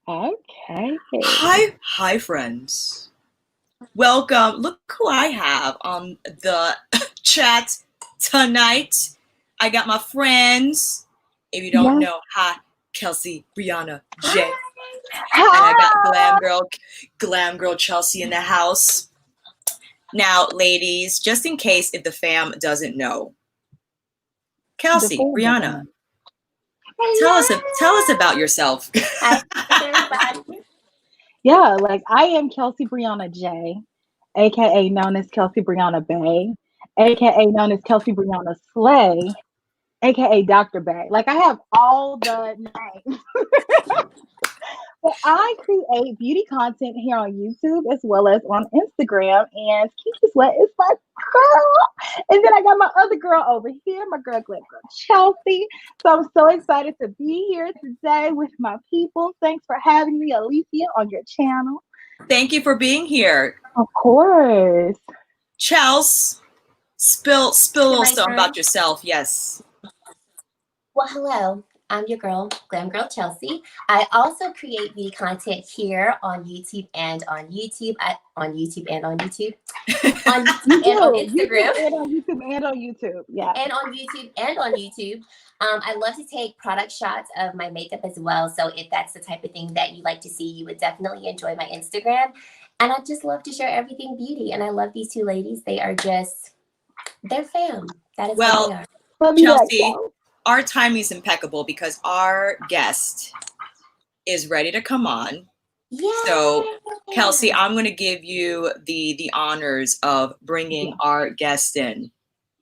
Okay. Hi, friends. Welcome. Look who I have on the chat tonight. I got my friends. If you don't know, hi, Kelsee Briana Jai. And I got Glam Girl Chelsea in the house. Now, ladies, just in case if the fam doesn't know, Kelsee Briana, tell us about yourself. Hi, everybody. Yeah, like I am Kelsee Briana Jai, aka known as Kelsee Briana Bay, aka known as Kelsee Briana Slay, aka Dr. Bay. Like I have all the names. But I create beauty content here on YouTube as well as on Instagram. And Kiki Sweat is my girl. And then I got my other girl over here, my girl Chelsea. So I'm so excited to be here today with my people. Thanks for having me, Alicia, on your channel. Thank you for being here. Of course. Chels, spill a little something about yourself. Yes. Well, hello. I'm your girl, Glam Girl Chelsea. I also create beauty content here on YouTube and on YouTube. On YouTube and on YouTube. On YouTube and on Instagram. And on YouTube and on YouTube. Yeah. And on YouTube and on YouTube. I love to take product shots of my makeup as well. So if that's the type of thing that you like to see, you would definitely enjoy my Instagram. And I just love to share everything beauty. And I love these two ladies. They are they're fam. That is what they are. Chelsea, our timing is impeccable because our guest is ready to come on. Yeah. So, Kelsee, I'm going to give you the honors of bringing our guest in.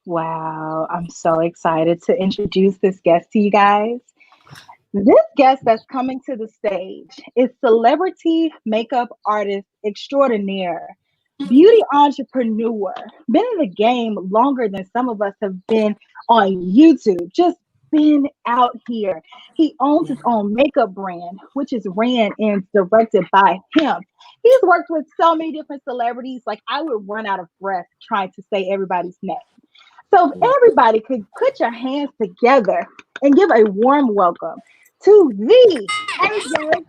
Wow, I'm so excited to introduce this guest to you guys. This guest that's coming to the stage is celebrity makeup artist extraordinaire, beauty entrepreneur, been in the game longer than some of us have been on YouTube, just been out here. He owns his own makeup brand, which is ran and directed by him. He's worked with so many different celebrities, like I would run out of breath trying to say everybody's name. So if everybody could put your hands together and give a warm welcome to the AJCrimson.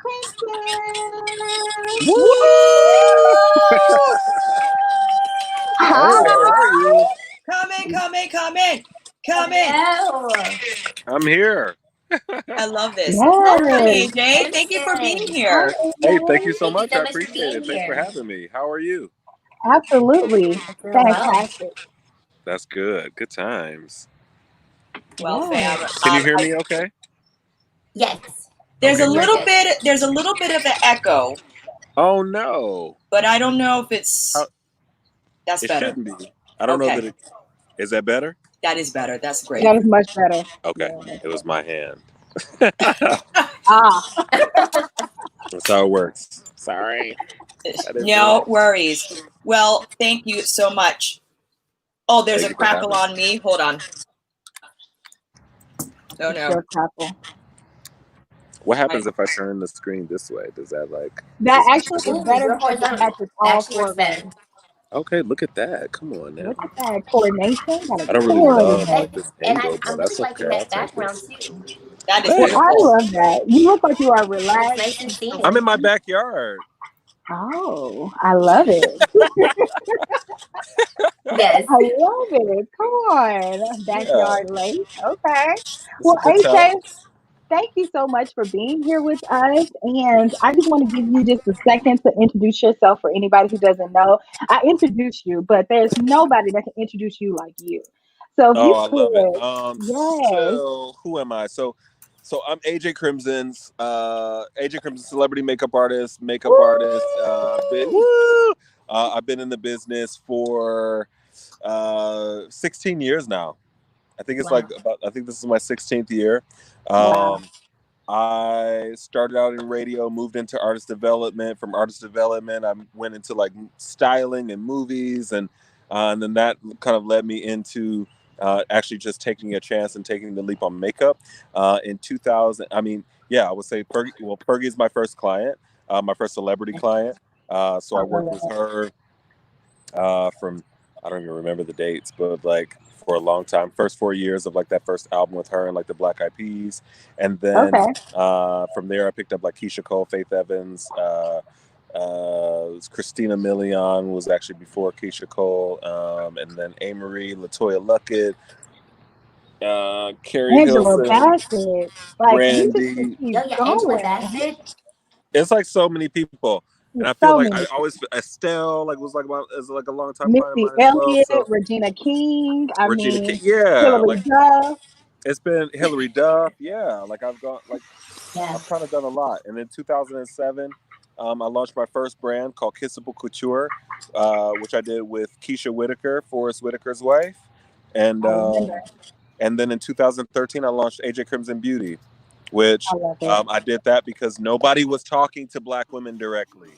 Hi. Come in. I'm here. I love this. Yes. AJ, thank you for being here. Hey, thank you so much. I appreciate it. Thanks for having me. How are you? Absolutely. Fantastic. That's good. Good times. Well, fam. Can you hear me okay? Yes. There's a little bit of an echo. Oh no. But I don't know if it's that's better. It shouldn't be. I don't know that it is. That better? That is better. That's great. That is much better. Okay. Yeah. It was my hand. That's how it works. Sorry. No worries. Well, thank you so much. Oh, there's a crackle on me. Hold on. Oh no. What happens if I turn the screen this way? Does that that actually is better for the all four better. Okay, look at that. Come on now. Look at that coordination. I don't really love this angle, but that's okay. That background too. That is beautiful. I love that. You look like you are relaxed. I'm in my backyard. Oh, I love it. Yes. I love it. Come on. Backyard late. Okay. Well, AJ, thank you so much for being here with us. And I just want to give you just a second to introduce yourself for anybody who doesn't know. I introduced you, but there's nobody that can introduce you like you. So if you could, I love it. So who am I? So I'm AJCrimson's AJCrimson celebrity makeup artist. I've been in the business for 16 years now. I think it's I think this is my 16th year. I started out in radio, moved into artist development. From artist development, I went into styling and movies, and then that kind of led me into actually just taking a chance and taking the leap on makeup. In 2000, I would say Fergie is my first client, my first celebrity client. So I worked with her from I don't even remember the dates, but like for a long time, first 4 years of like that first album with her and like the Black Eyed Peas. And then Okay. from there I picked up like Keisha Cole, Faith Evans, Christina Milian was actually before Keisha Cole, and then Amerie, LaToya Luckett, Carrie Angela Hilson, Bassett. Like, we just could Brandy. keep Yo, yeah, Angela going. Bassett. It's like so many people, and I feel So like many. I always Estelle like was like a long time client of Missy mine as well. Elliott, So Regina King. I Regina King, mean, yeah, Hillary like Duff. it's been Hillary Duff, yeah. Like I've gone like Yeah. I've kind of done a lot. And in 2007, I launched my first brand called Kissable Couture, which I did with Keisha Whitaker, Forrest Whitaker's wife, and I remember. then in 2013 I launched AJCrimson Beauty, which I love it. I did that because nobody was talking to Black women directly.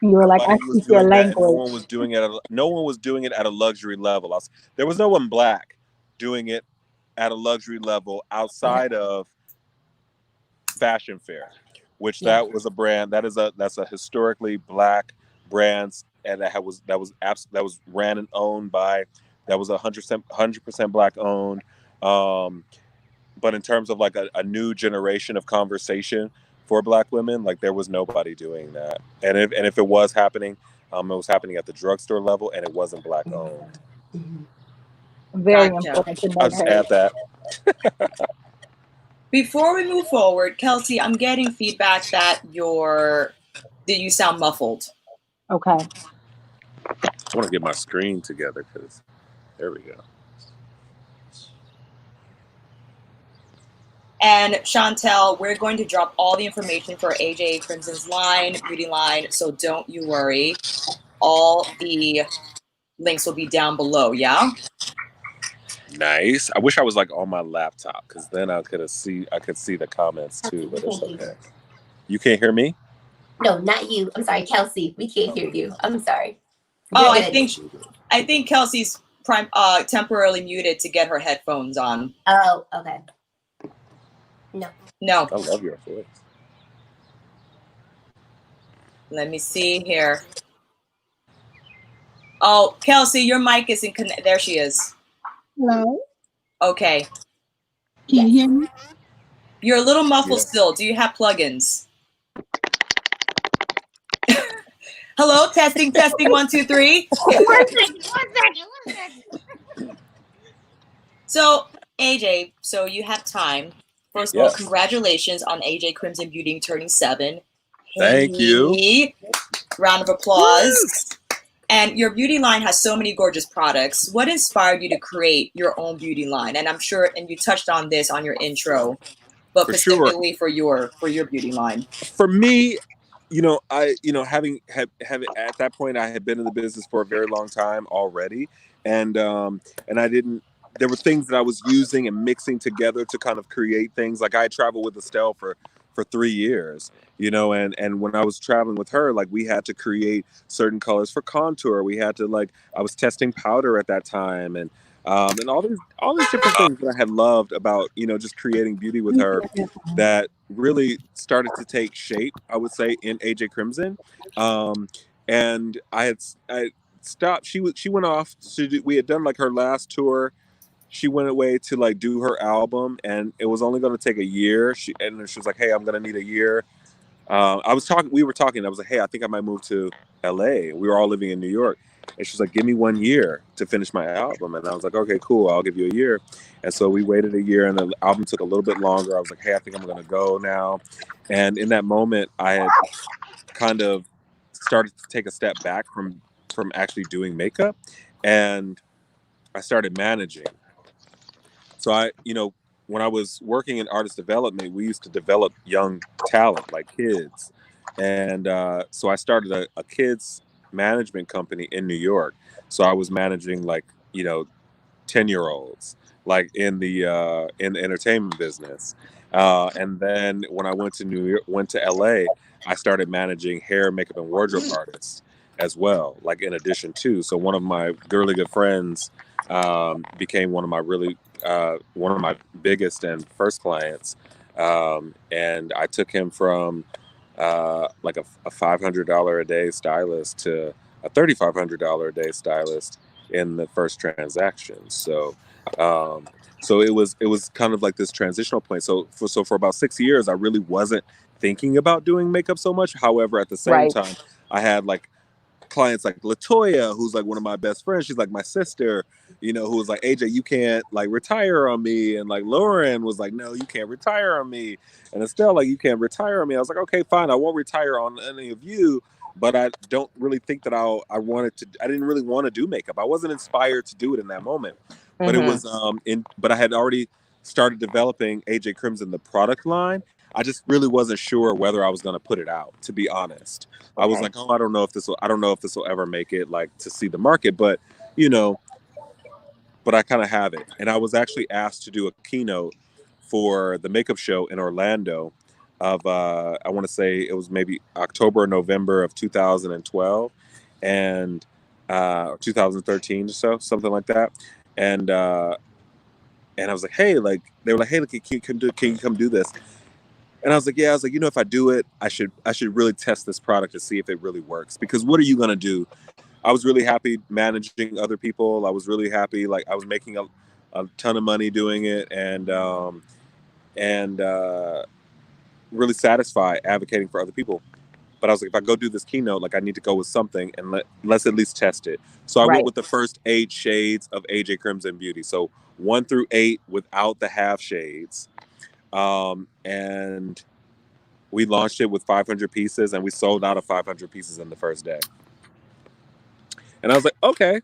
You were like, I Nobody was speak your doing that, and no language. one was doing it. No one was doing it at a luxury level. There was no one Black doing it at a luxury level outside of Fashion Fair, which that was a brand that's a historically Black brand, and that was ran and owned by, that was 100% Black owned. But in terms of like a new generation of conversation for Black women, like there was nobody doing that. And if it was happening, it was happening at the drugstore level, and it wasn't Black owned. Very Gotcha. important to I'll know just that. add that. Before we move forward, Kelsee, I'm getting feedback that you sound muffled. Okay. I want to get my screen together because there we go. And Chantel, we're going to drop all the information for AJCrimson's line, beauty line, so don't you worry. All the links will be down below, yeah? Nice. I wish I was like on my laptop, because then I could see the comments too, but it's okay. You can't hear me? No, not you. I'm sorry, Kelsee. We can't hear you. I'm sorry. Oh, You're I think Kelsee's temporarily muted to get her headphones on. Oh, okay. No. I love your voice. Let me see here. Oh, Kelsee, your mic isn't connected. There she is. Hello? Okay. Can you hear me? You're a little muffled still. Do you have plugins? Hello, testing, 1, 2, 3. One second. So, AJ, so you have time. First of all, congratulations on AJCrimson Beauty turning 7. Thank you. Round of applause. And your beauty line has so many gorgeous products. What inspired you to create your own beauty line? And I'm sure, and you touched on this on your intro, but specifically for your beauty line. For me, having at that point, I had been in the business for a very long time already, and I didn't. There were things that I was using and mixing together to kind of create things. Like I traveled with Estelle for 3 years, and when I was traveling with her, like we had to create certain colors for contour. We had to I was testing powder at that time, and all these different things that I had loved about, just creating beauty with her, that really started to take shape, I would say, in AJCrimson. And I stopped. She went off to do, we had done like her last tour. She went away to do her album, and it was only going to take a year. She was like, "Hey, I'm going to need a year." We were talking. I was like, "Hey, I think I might move to LA." We were all living in New York, and she's like, "Give me 1 year to finish my album." And I was like, "Okay, cool. I'll give you a year." And so we waited a year, and the album took a little bit longer. I was like, "Hey, I think I'm going to go now." And in that moment, I had kind of started to take a step back from actually doing makeup, and I started managing. So when I was working in artist development, we used to develop young talent, like kids. And so I started a kids management company in New York. So I was managing 10-year-olds, like in the entertainment business. And then when I went to LA, I started managing hair, makeup, and wardrobe artists as well, like in addition to. So one of my really good friends became one of my biggest and first clients, and I took him from like a $500 a day stylist to a $3,500 a day stylist in the first transaction. So so it was kind of like this transitional point. So for about 6 years, I really wasn't thinking about doing makeup so much. However, at the same time, I had like clients like Latoya, who's like one of my best friends. She's like my sister, you know, who was like, AJ, you can't like retire on me. And like Lauren was like, no, you can't retire on me. And Estelle, like, you can't retire on me. I was like, okay, fine. I won't retire on any of you. But I don't really think that I didn't really want to do makeup. I wasn't inspired to do it in that moment. But it was, but I had already started developing AJCrimson, the product line. I just really wasn't sure whether I was going to put it out, to be honest. I was like, oh, I don't know if this will ever make it like to see the market, but you know, but I kind of have it. And I was actually asked to do a keynote for the makeup show in Orlando of, I want to say it was maybe October or November of 2012 and 2013 or so, something like that. And I was like, hey, like, they were like, hey, look, can you come do this? And I was like, yeah, I was like, you know, if I do it, I should really test this product to see if it really works. Because what are you going to do? I was really happy managing other people. I was really happy. Like I was making a ton of money doing it and really satisfied advocating for other people. But I was like, if I go do this keynote, like I need to go with something and let's at least test it. So I went with the first 8 shades of AJCrimson Beauty. So 1 through 8 without the half shades. And we launched it with 500 pieces and we sold out of 500 pieces in the first day. And I was like, okay,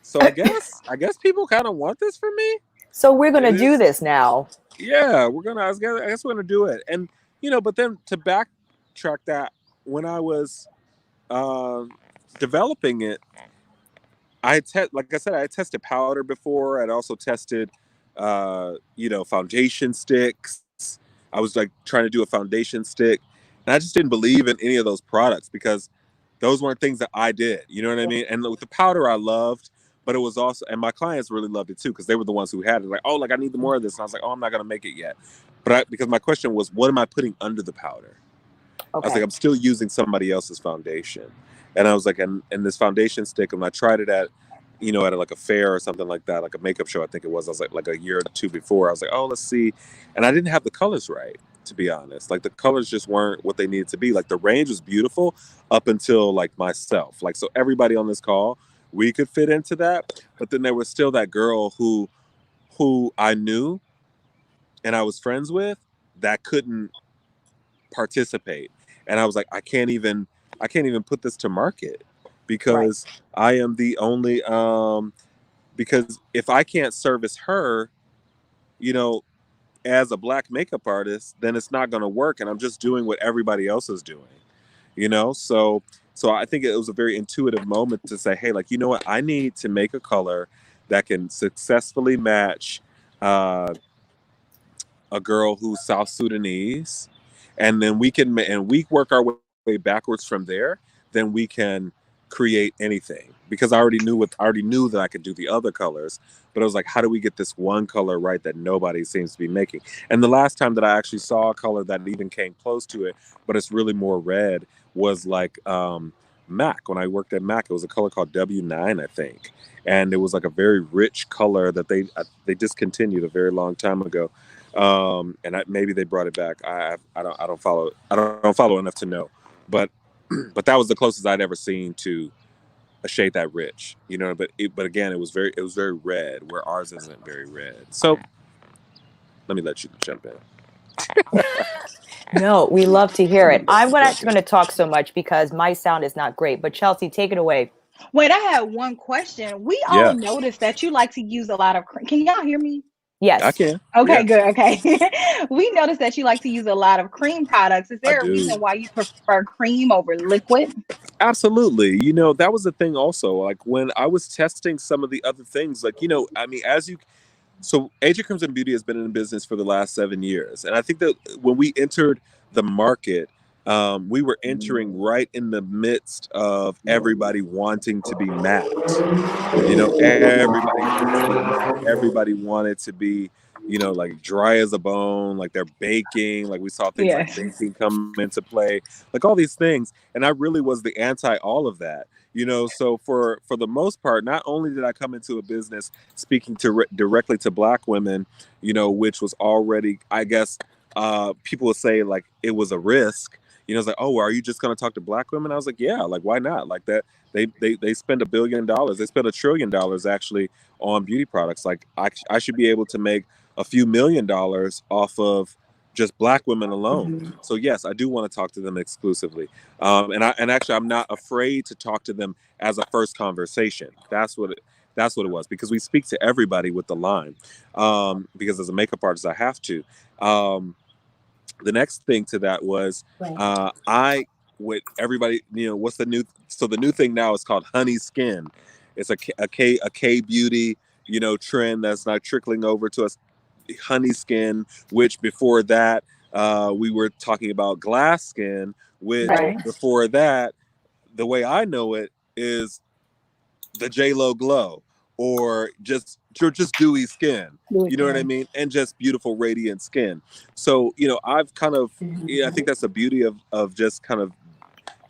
so I guess people kind of want this from me. So we're going to do this now. Yeah, I guess we're going to do it. And, you know, but then to backtrack that, when I was developing it, like I said, I had tested powder before. I'd also tested, you know, foundation sticks. I was like trying to do a foundation stick. And I just didn't believe in any of those products because those weren't things that I did. You know what I mean? And with the powder I loved, but it was also, and my clients really loved it too because they were the ones who had it. Like, oh, like I need more of this. And I was like, oh, I'm not going to make it yet. But because my question was, what am I putting under the powder? I was like, I'm still using somebody else's foundation. And I was like, and this foundation stick, and I tried it at, you know, at like a fair or something like that, like a makeup show, I think it was. I was like a year or two before. I was like, oh, let's see. And I didn't have the colors right, to be honest. Like the colors just weren't what they needed to be. Like the range was beautiful up until like myself. Like, so everybody on this call, we could fit into that. But then there was still that girl who I knew and I was friends with that couldn't participate. And I was like, I can't even put this to market because I am the only, because if I can't service her, you know, as a Black makeup artist, then it's not going to work. And I'm just doing what everybody else is doing, you know? So I think it was a very intuitive moment to say, hey, like, you know what? I need to make a color that can successfully match a girl who's South Sudanese. And then we work our way backwards from there. Then we can create anything because I already knew that I could do the other colors, but I was like, how do we get this one color right that nobody seems to be making? And the last time that I actually saw a color that even came close to it, but it's really more red, was like MAC. When I worked at MAC, it was a color called W9, I think, and it was like a very rich color that they discontinued a very long time ago. And maybe they brought it back. I don't follow enough to know, but that was the closest I'd ever seen to a shade that rich, you know. But again, it was very red, where ours isn't very red. So let me let you jump in. No, we love to hear it. I'm not going to talk so much because my sound is not great. But Kelsee, take it away. Wait, I had one question. We all noticed that you like to use a lot of cream. Can y'all hear me? Yes, I can. Okay, good. Okay. We noticed that you like to use a lot of cream products. Is there a reason why you prefer cream over liquid? Absolutely. You know, that was the thing also. Like when I was testing some of the other things, like, you know, I mean, so AJCrimson Beauty has been in business for the last 7 years. And I think that when we entered the market, we were entering right in the midst of everybody wanting to be matte. You know, everybody wanted to be matte. Everybody wanted to be, you know, like dry as a bone, like they're baking. Like we saw things like Yes. baking come into play, like all these things. And I really was the anti all of that. You know, so for the most part, not only did I come into a business speaking to directly to Black women, you know, which was already, I guess, people would say like it was a risk. You know, it's like, oh, are you just going to talk to Black women? I was like, yeah, like why not? Like that, they spend $1 billion, they spend $1 trillion actually on beauty products. Like I should be able to make a few $1 million off of just Black women alone. So yes, I do want to talk to them exclusively. And actually, I'm not afraid to talk to them as a first conversation. That's what it was, because we speak to everybody with the line. Because as a makeup artist, I have to. The next thing to that was I with everybody, you know, what's the new? So the new thing now is called honey skin. It's a K beauty, you know, trend that's not trickling over to us. Honey skin, which before that we were talking about glass skin, which before that, the way I know it is the J-Lo glow, or just dewy skin. You know what I mean? And just beautiful, radiant skin. So, you know, I've kind of, I think that's the beauty of just kind of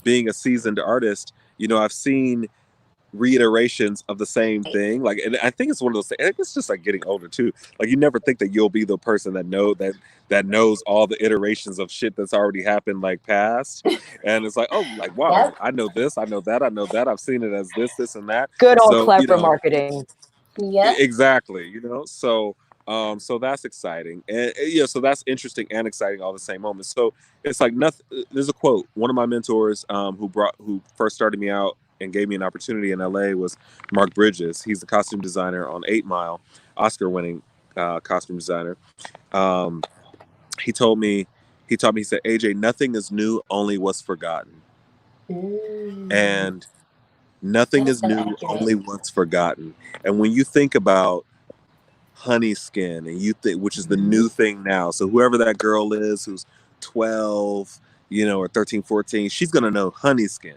being a seasoned artist. You know, I've seen reiterations of the same thing. Like, and I think it's one of those things. I think it's just like getting older too. Like, you never think that you'll be the person that knows all the iterations of shit that's already happened, like past. And it's like, oh, like wow, I know this, I know that, I know that. I've seen it as this, and that. Good old So, clever you know, marketing. Yeah. Exactly. You know, so so that's exciting, and yeah, so that's interesting and exciting all the same moment. So it's like nothing. There's a quote. One of my mentors, who first started me out and gave me an opportunity in LA, was Mark Bridges. He's the costume designer on 8 Mile, Oscar-winning costume designer. He taught me, he said, AJ, nothing is new, only what's forgotten. And nothing is new, only what's forgotten. And when you think about honey skin, and you think, which is the new thing now, so whoever that girl is who's 12, you know, or 13, 14, she's gonna know honey skin.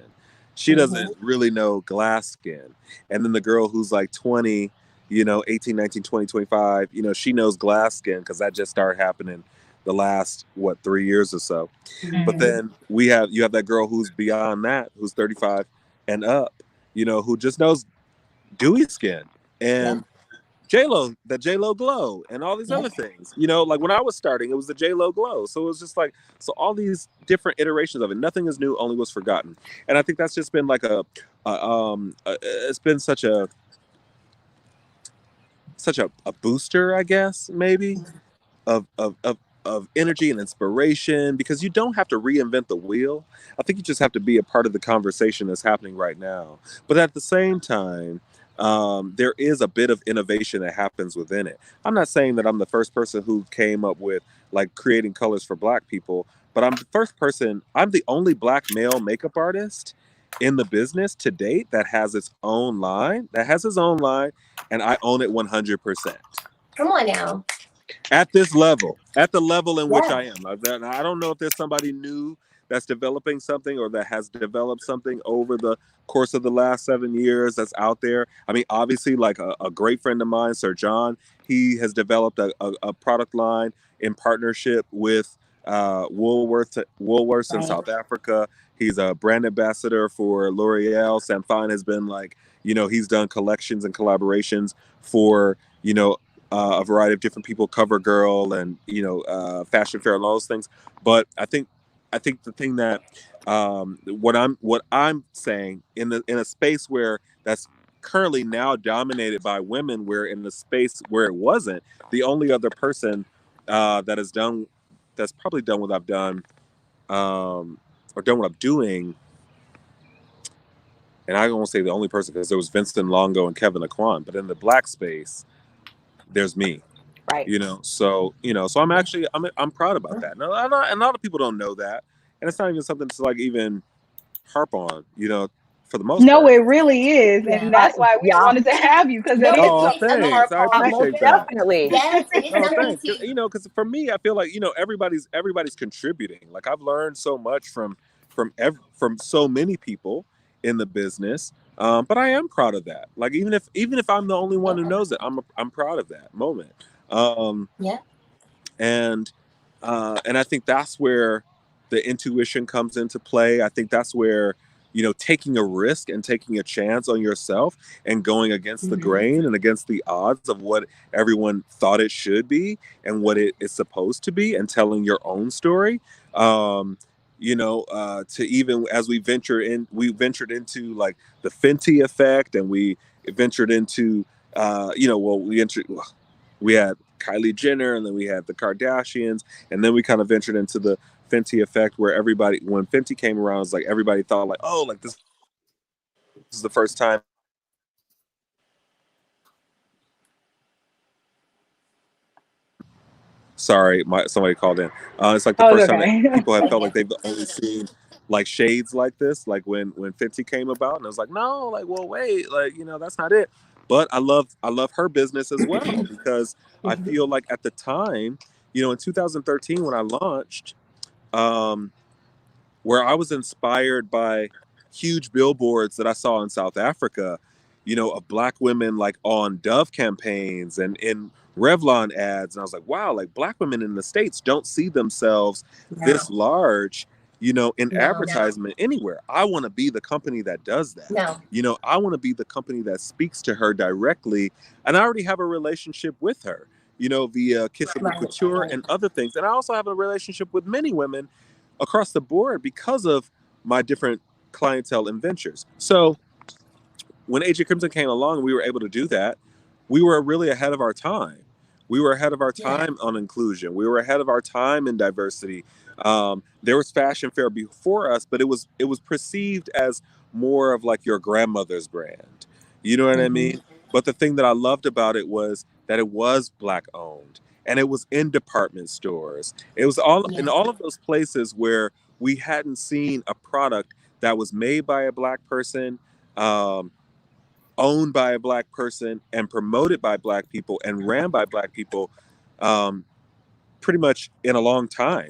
She doesn't really know glass skin. And then the girl who's like 20, you know, 18, 19, 20, 25, you know, she knows glass skin because that just started happening the last 3 years or so. But then you have that girl who's beyond that, who's 35 and up, you know, who just knows dewy skin and J-Lo, the J-Lo glow, and all these other things. You know, like when I was starting, it was the J-Lo glow. So it was just like, so all these different iterations of it. Nothing is new, only was forgotten. And I think that's just been like it's been such a booster, I guess, maybe, of energy and inspiration, because you don't have to reinvent the wheel. I think you just have to be a part of the conversation that's happening right now. But at the same time, there is a bit of innovation that happens within it. I'm not saying that I'm the first person who came up with like creating colors for Black people, but I'm the only Black male makeup artist in the business to date that has its own line, and I own it 100%. Come on now. At this level, at the level in which I am. I don't know if there's somebody new that's developing something, or that has developed something over the course of the last 7 years that's out there. I mean, obviously, like a great friend of mine, Sir John, he has developed a product line in partnership with Woolworths in South Africa. He's a brand ambassador for L'Oreal. Samfine has been like, you know, he's done collections and collaborations for, you know, a variety of different people, CoverGirl, and, you know, Fashion Fair, and all those things. But I think the thing that what I'm saying, in a space where that's currently now dominated by women, where in the space where it wasn't, the only other person that's probably done what I've done, or done what I'm doing, and I won't say the only person, because there was Vincent Longo and Kevin Aquan, but in the Black space, there's me. Right. You know, so I'm proud about that. Now, and a lot of people don't know that, and it's not even something to like even harp on. You know, for the most No, part. it really is. Yeah. And that's why we Yeah. wanted to have you, because it is Oh, something on our thanks. I part. Most appreciate that. definitely. Yes, it is Oh, something thanks. to. You know, because for me, I feel like, you know, everybody's contributing. Like I've learned so much from so many people in the business. But I am proud of that. Like even if I'm the only one who knows it, I'm proud of that moment. Yeah. And I think that's where the intuition comes into play. I think that's where, you know, taking a risk and taking a chance on yourself and going against the grain and against the odds of what everyone thought it should be and what it is supposed to be, and telling your own story. You know, to even as we ventured into like the Fenty effect, and we ventured into you know, well, we had Kylie Jenner, and then we had the Kardashians, and then we kind of ventured into the Fenty effect, where everybody, when Fenty came around, it's like everybody thought like, oh, like this is the first time. Sorry, somebody called in. It's like the Oh, first it's time okay. that people have felt like they've only seen like shades like this, like when Fenty came about, and I was like, no, like, well, wait, like, you know, that's not it. But I love her business as well, because I feel like at the time, you know, in 2013 when I launched, where I was inspired by huge billboards that I saw in South Africa, you know, of Black women like on Dove campaigns and in Revlon ads. And I was like, wow, like Black women in the States don't see themselves this large, you know, in advertisement anywhere. I want to be the company that does that. No. You know, I want to be the company that speaks to her directly. And I already have a relationship with her, you know, via Kiss of the Couture and other things. And I also have a relationship with many women across the board because of my different clientele and ventures. So when AJCrimson came along and we were able to do that, we were really ahead of our time. We were ahead of our time on inclusion. We were ahead of our time in diversity. There was Fashion Fair before us, but it was perceived as more of like your grandmother's brand. You know what I mean? But the thing that I loved about it was that it was Black owned, and it was in department stores. It was all in all of those places where we hadn't seen a product that was made by a Black person, owned by a Black person, and promoted by Black people and ran by Black people, pretty much in a long time.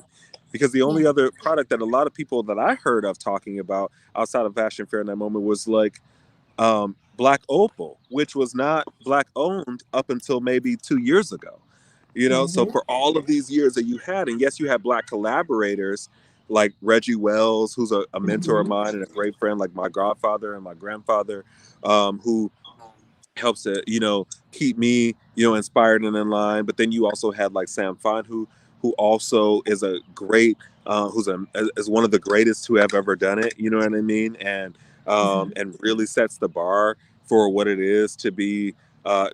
Because the only other product that a lot of people that I heard of talking about outside of Fashion Fair in that moment was like Black Opal, which was not Black owned up until maybe 2 years ago. You know, so for all of these years that you had, and yes, you had Black collaborators like Reggie Wells, who's a mentor of mine and a great friend, like my godfather and my grandfather, who helps to, you know, keep me, you know, inspired and in line. But then you also had like Sam Fine, who also is a great, is one of the greatest who have ever done it. You know what I mean? And really sets the bar for what it is to be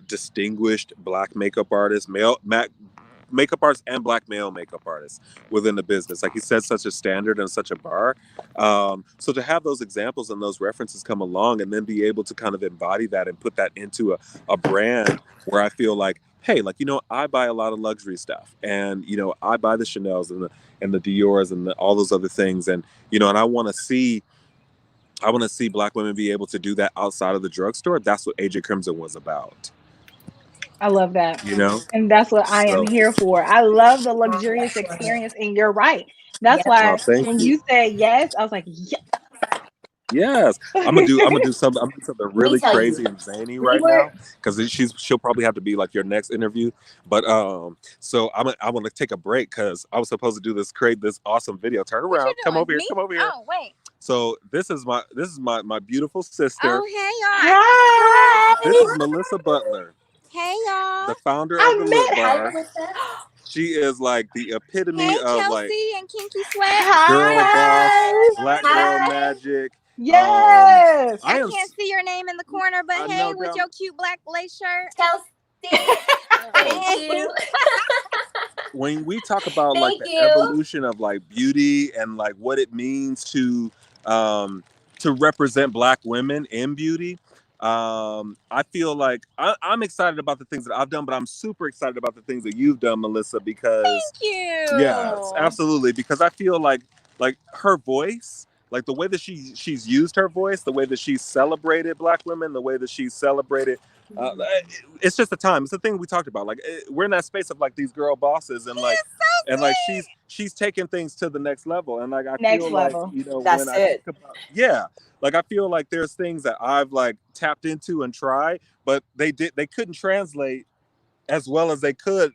distinguished Black makeup artist, makeup artists and Black male makeup artists within the business. Like he set such a standard and such a bar. So to have those examples and those references come along and then be able to kind of embody that and put that into a brand where I feel like, hey, like, you know, I buy a lot of luxury stuff, and, you know, I buy the Chanels and the Dior's and all those other things. And, you know, and I want to see Black women be able to do that outside of the drugstore. That's what AJCrimson was about. I love that. You know? And that's what I am here for. I love the luxurious experience, and you're right. That's why when you said yes, I was like, yes. Yes, I'm gonna do something. I'm gonna do something really crazy and zany right now, because she'll probably have to be like your next interview. But so I want to take a break because I was supposed to create this awesome video. Turn around, come over here, come over here. Oh wait. So this is my beautiful sister. Oh hey Hi. y'all. This is Melissa Butler, Hey y'all. the founder of the Lip Bar. She is like the epitome Hey of Kelsee like and Kinky Sweat. girl boss, Black girl magic. Yes. I can't see your name in the corner, but I hey, know, with girl. your cute black lace shirt. Kelsee. Thank you. When we talk about like the evolution of like beauty and like what it means to represent Black women in beauty, I feel like I'm excited about the things that I've done, but I'm super excited about the things that you've done, Melissa, because Thank you. yes, absolutely, because I feel like her voice, like the way that she's used her voice, the way that she's celebrated Black women, the way that she's celebrated. It's just a time. It's the thing we talked about. Like we're in that space of like these girl bosses, and like like she's taking things to the next level. And like I feel like, you know, That's when I think about like I feel like there's things that I've like tapped into and tried, but they couldn't translate as well as they could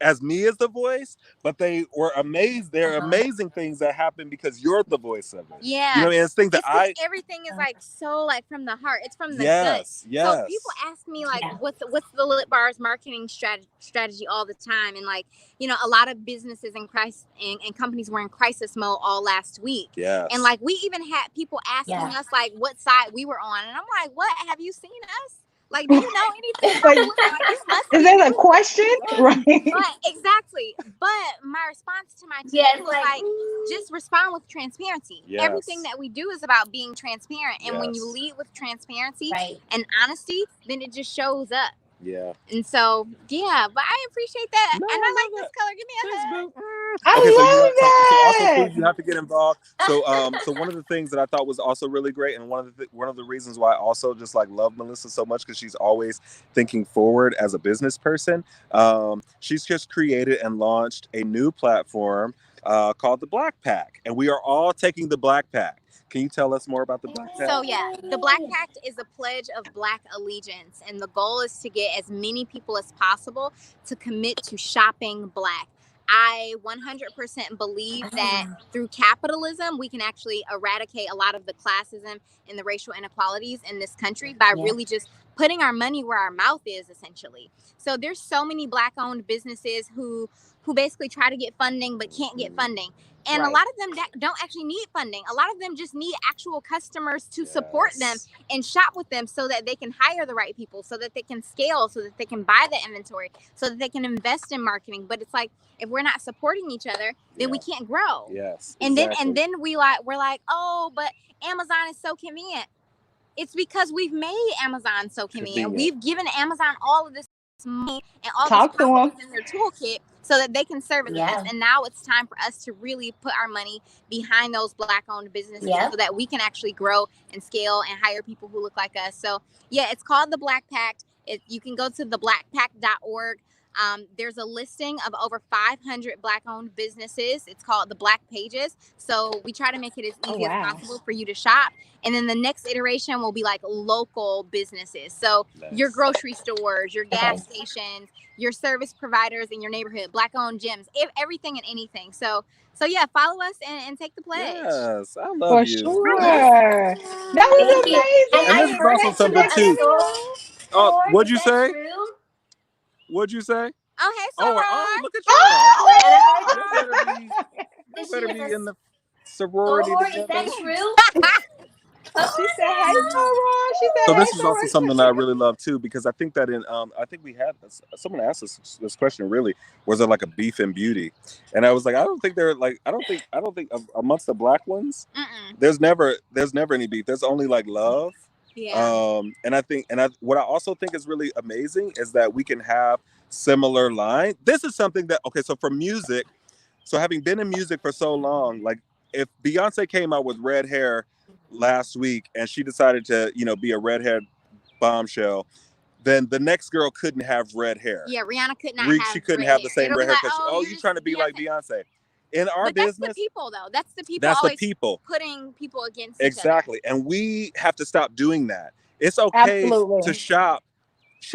as me as the voice, but they were amazed. There are amazing things that happen because you're the voice of it. Yeah. You know what I mean? It's things that everything is like so like from the heart. It's from the gut. Yes. So people ask me like, what's the lip bar's marketing strategy all the time? And like, you know, a lot of businesses in crisis and companies were in crisis mode all last week. Yes. And like, we even had people asking us like what side we were on. And I'm like, what? Have you seen us? Like, do you know anything? Like, is that a question? Right. But, exactly. But my response to my team was like, just respond with transparency. Yes. Everything that we do is about being transparent. And when you lead with transparency and honesty, then it just shows up. Yeah. And so, yeah, but I appreciate that. And I like this color. Give me a hug. I love that. So also, please, you have to get involved. So, so one of the things that I thought was also really great, and one of the reasons why I also just like love Melissa so much, because she's always thinking forward as a business person. She's just created and launched a new platform called the Black Pact, and we are all taking the Black Pact. Can you tell us more about the Black Pact? So yeah, the Black Pact is a pledge of Black allegiance, and the goal is to get as many people as possible to commit to shopping Black. I 100% believe that through capitalism, we can actually eradicate a lot of the classism and the racial inequalities in this country by really just putting our money where our mouth is, essentially. So there's so many Black-owned businesses who basically try to get funding but can't get funding. And a lot of them don't actually need funding. A lot of them just need actual customers to support them and shop with them so that they can hire the right people, so that they can scale, so that they can buy the inventory, so that they can invest in marketing. But it's like, if we're not supporting each other, then we can't grow. Yes. And then we're like, oh, but Amazon is so convenient. It's because we've made Amazon so convenient. We've given Amazon all of this money and all this power in their toolkit so that they can service us. And now it's time for us to really put our money behind those Black-owned businesses so that we can actually grow and scale and hire people who look like us. So yeah, it's called the Black Pact. You can go to theblackpact.org. There's a listing of over 500 Black-owned businesses. It's called the Black Pages. So we try to make it as easy as possible for you to shop. And then the next iteration will be like local businesses. So your grocery stores, your gas stations, your service providers in your neighborhood, Black-owned gyms, everything and anything. So yeah, follow us and take the pledge. Yes, I love you. For sure. That was amazing. And this is also something too. Oh, what'd you say? What'd you say? Oh, hey, Soror. Oh, look at you. You better be in the sorority. Is that true? She said, "Hey, Soror." She said, So this "Hey, is also Soror." something that I really love too, because I think that I think we had someone asked us this question. Really, was there like a beef in beauty? And I was like, I don't think amongst the Black ones, there's never any beef. There's only like love. Yeah. And I think, what I also think is really amazing is that we can have similar lines. This is something that, so for music, so having been in music for so long, like if Beyonce came out with red hair last week and she decided to, be a redhead bombshell, then the next girl couldn't have red hair. Yeah, Rihanna could not have She couldn't red have the same hair. red hair Like, because, you're trying to be like Beyonce. In our business, that's the people, though. That's the people. That's always the people putting people against exactly, each other. and we have to stop doing that. It's okay to shop.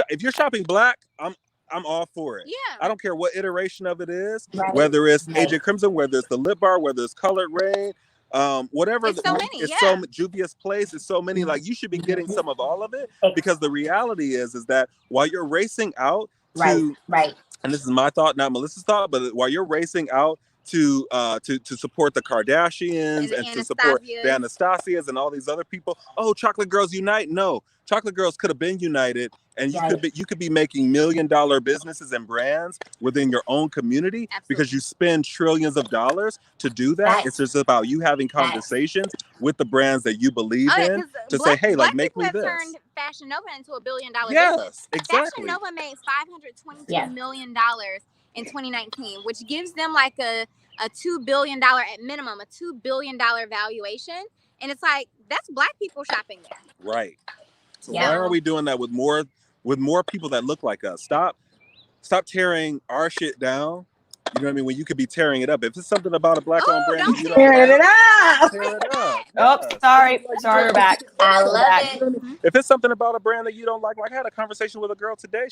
If you're shopping Black, I'm all for it. Yeah. I don't care what iteration of it is, whether it's AJCrimson, whether it's the lip bar, whether it's Colored Rain, whatever. It's so many. It's so Juvia's Place. It's so many. Like, you should be getting some of all of it, because the reality is that while you're racing out to and this is my thought, not Melissa's thought, but while you're racing out to support the Kardashians and to support the Anastasias and all these other people. Oh, Chocolate Girls Unite. No, Chocolate Girls could have been united, and you could be making $1 million businesses and brands within your own community. Absolutely. Because you spend trillions of dollars to do that. It's just about you having conversations with the brands that you believe in to say, hey, like, make me this. Turned Fashion Nova into $1 billion business. Yes, exactly. Fashion Nova made $522 million in 2019, which gives them like a a $2 billion at minimum, a $2 billion valuation. And it's like, that's Black people shopping there. Right. So why aren't we doing that with more people that look like us? Stop tearing our shit down. You know what I mean? When you could be tearing it up. If it's something about a Black-owned brand, you don't tear it up. Tear it up. Oh, sorry, we're back. I love it. If it's something about a brand that you don't like I had a conversation with a girl today.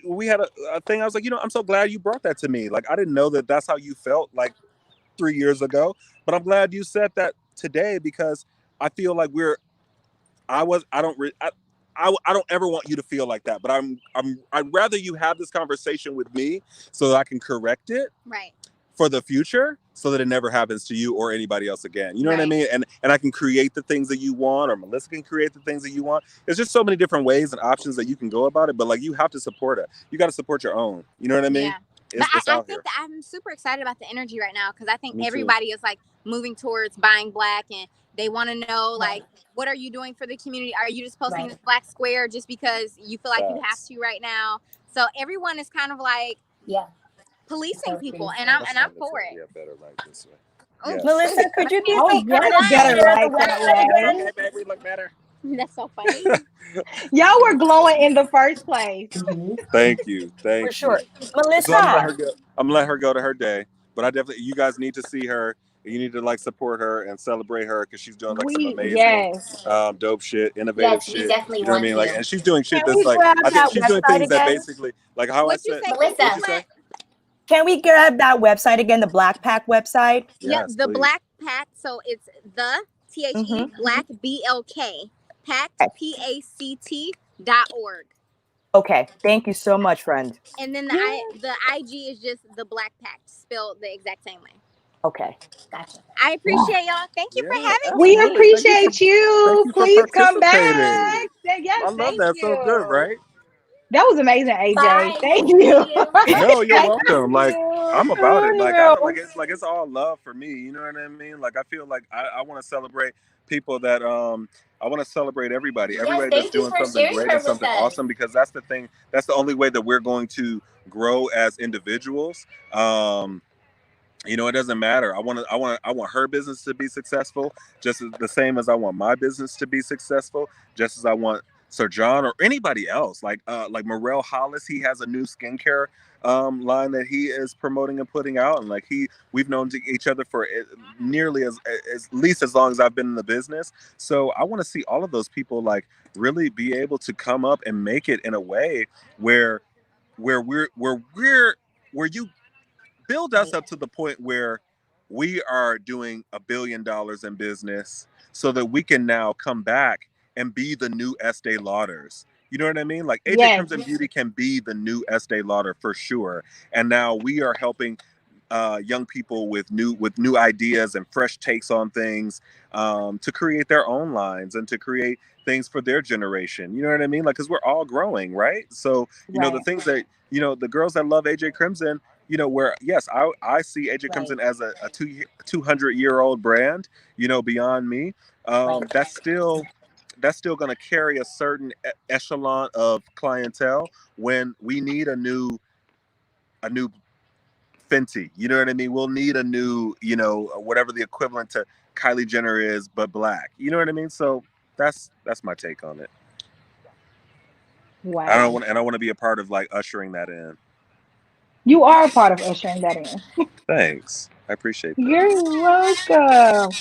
We had a thing. I was like, I'm so glad you brought that to me. Like, I didn't know that that's how you felt like 3 years ago, but I'm glad you said that today, because I feel like I don't ever want you to feel like that, but I'd rather you have this conversation with me so that I can correct it for the future, so that it never happens to you or anybody else again. You know what I mean? And I can create the things that you want, or Melissa can create the things that you want. There's just so many different ways and options that you can go about it, but like, you have to support it. You got to support your own. You know what I mean? Yeah. But I think that I'm super excited about the energy right now, because I think everybody is like moving towards buying Black, and they want to know, like, what are you doing for the community? Are you just posting this Black square just because you feel like you have to right now? So everyone is kind of like policing people, and I'm for it. Yeah, better like this way. Oh, Melissa, could you be better like that way? Hey, babe, we look better. That's so funny. Y'all were glowing in the first place. Thank you. For sure. Melissa. So I'm gonna let her go to her day, but you guys need to see her. You need to like support her and celebrate her, because she's doing like some amazing, dope shit, innovative shit. Definitely you know what I mean? Like, and she's doing shit that's like, I think she's doing things that basically, like how I said. Melissa. Can we grab that website again, the Black Pact website? Yes, the please. Black Pact. So it's the THE Black BLK Pact PACT.org. Okay, thank you so much, friend. And then the IG is just the Black Pact, spelled the exact same way. Okay, gotcha. I appreciate y'all. Thank you for having me. We appreciate you. Please come back. Yes, I love that. So good, right? That was amazing, AJ. Bye. Thank you. No, you're welcome. Like, I'm about it. Like, it's all love for me. You know what I mean? Like, I feel like I want to celebrate people that I want to celebrate everybody. Everybody that's doing something great and something awesome, because that's the thing. That's the only way that we're going to grow as individuals. It doesn't matter. I want her business to be successful, just as the same as I want my business to be successful, just as I want Sir John or anybody else. Like Morel Hollis, he has a new skincare line that he is promoting and putting out, and like we've known each other for nearly as least as long as I've been in the business. So I want to see all of those people like really be able to come up and make it in a way where you build us up to the point where we are doing $1 billion in business, so that we can now come back and be the new Estee Lauders. You know what I mean? Like AJCrimson Beauty can be the new Estee Lauder for sure. And now we are helping young people with new ideas and fresh takes on things, to create their own lines and to create things for their generation. You know what I mean? Like, because we're all growing, right? So, the things that, the girls that love AJCrimson, where, yes, I see AJCrimson as a 200-year-old brand, beyond me. That's still going to carry a certain echelon of clientele when we need a new Fenty. You know what I mean? We'll need a new, whatever the equivalent to Kylie Jenner is, but Black. You know what I mean? So that's my take on it. Wow. I want to be a part of like ushering that in. You are a part of ushering that in. Thanks. I appreciate that. You're welcome.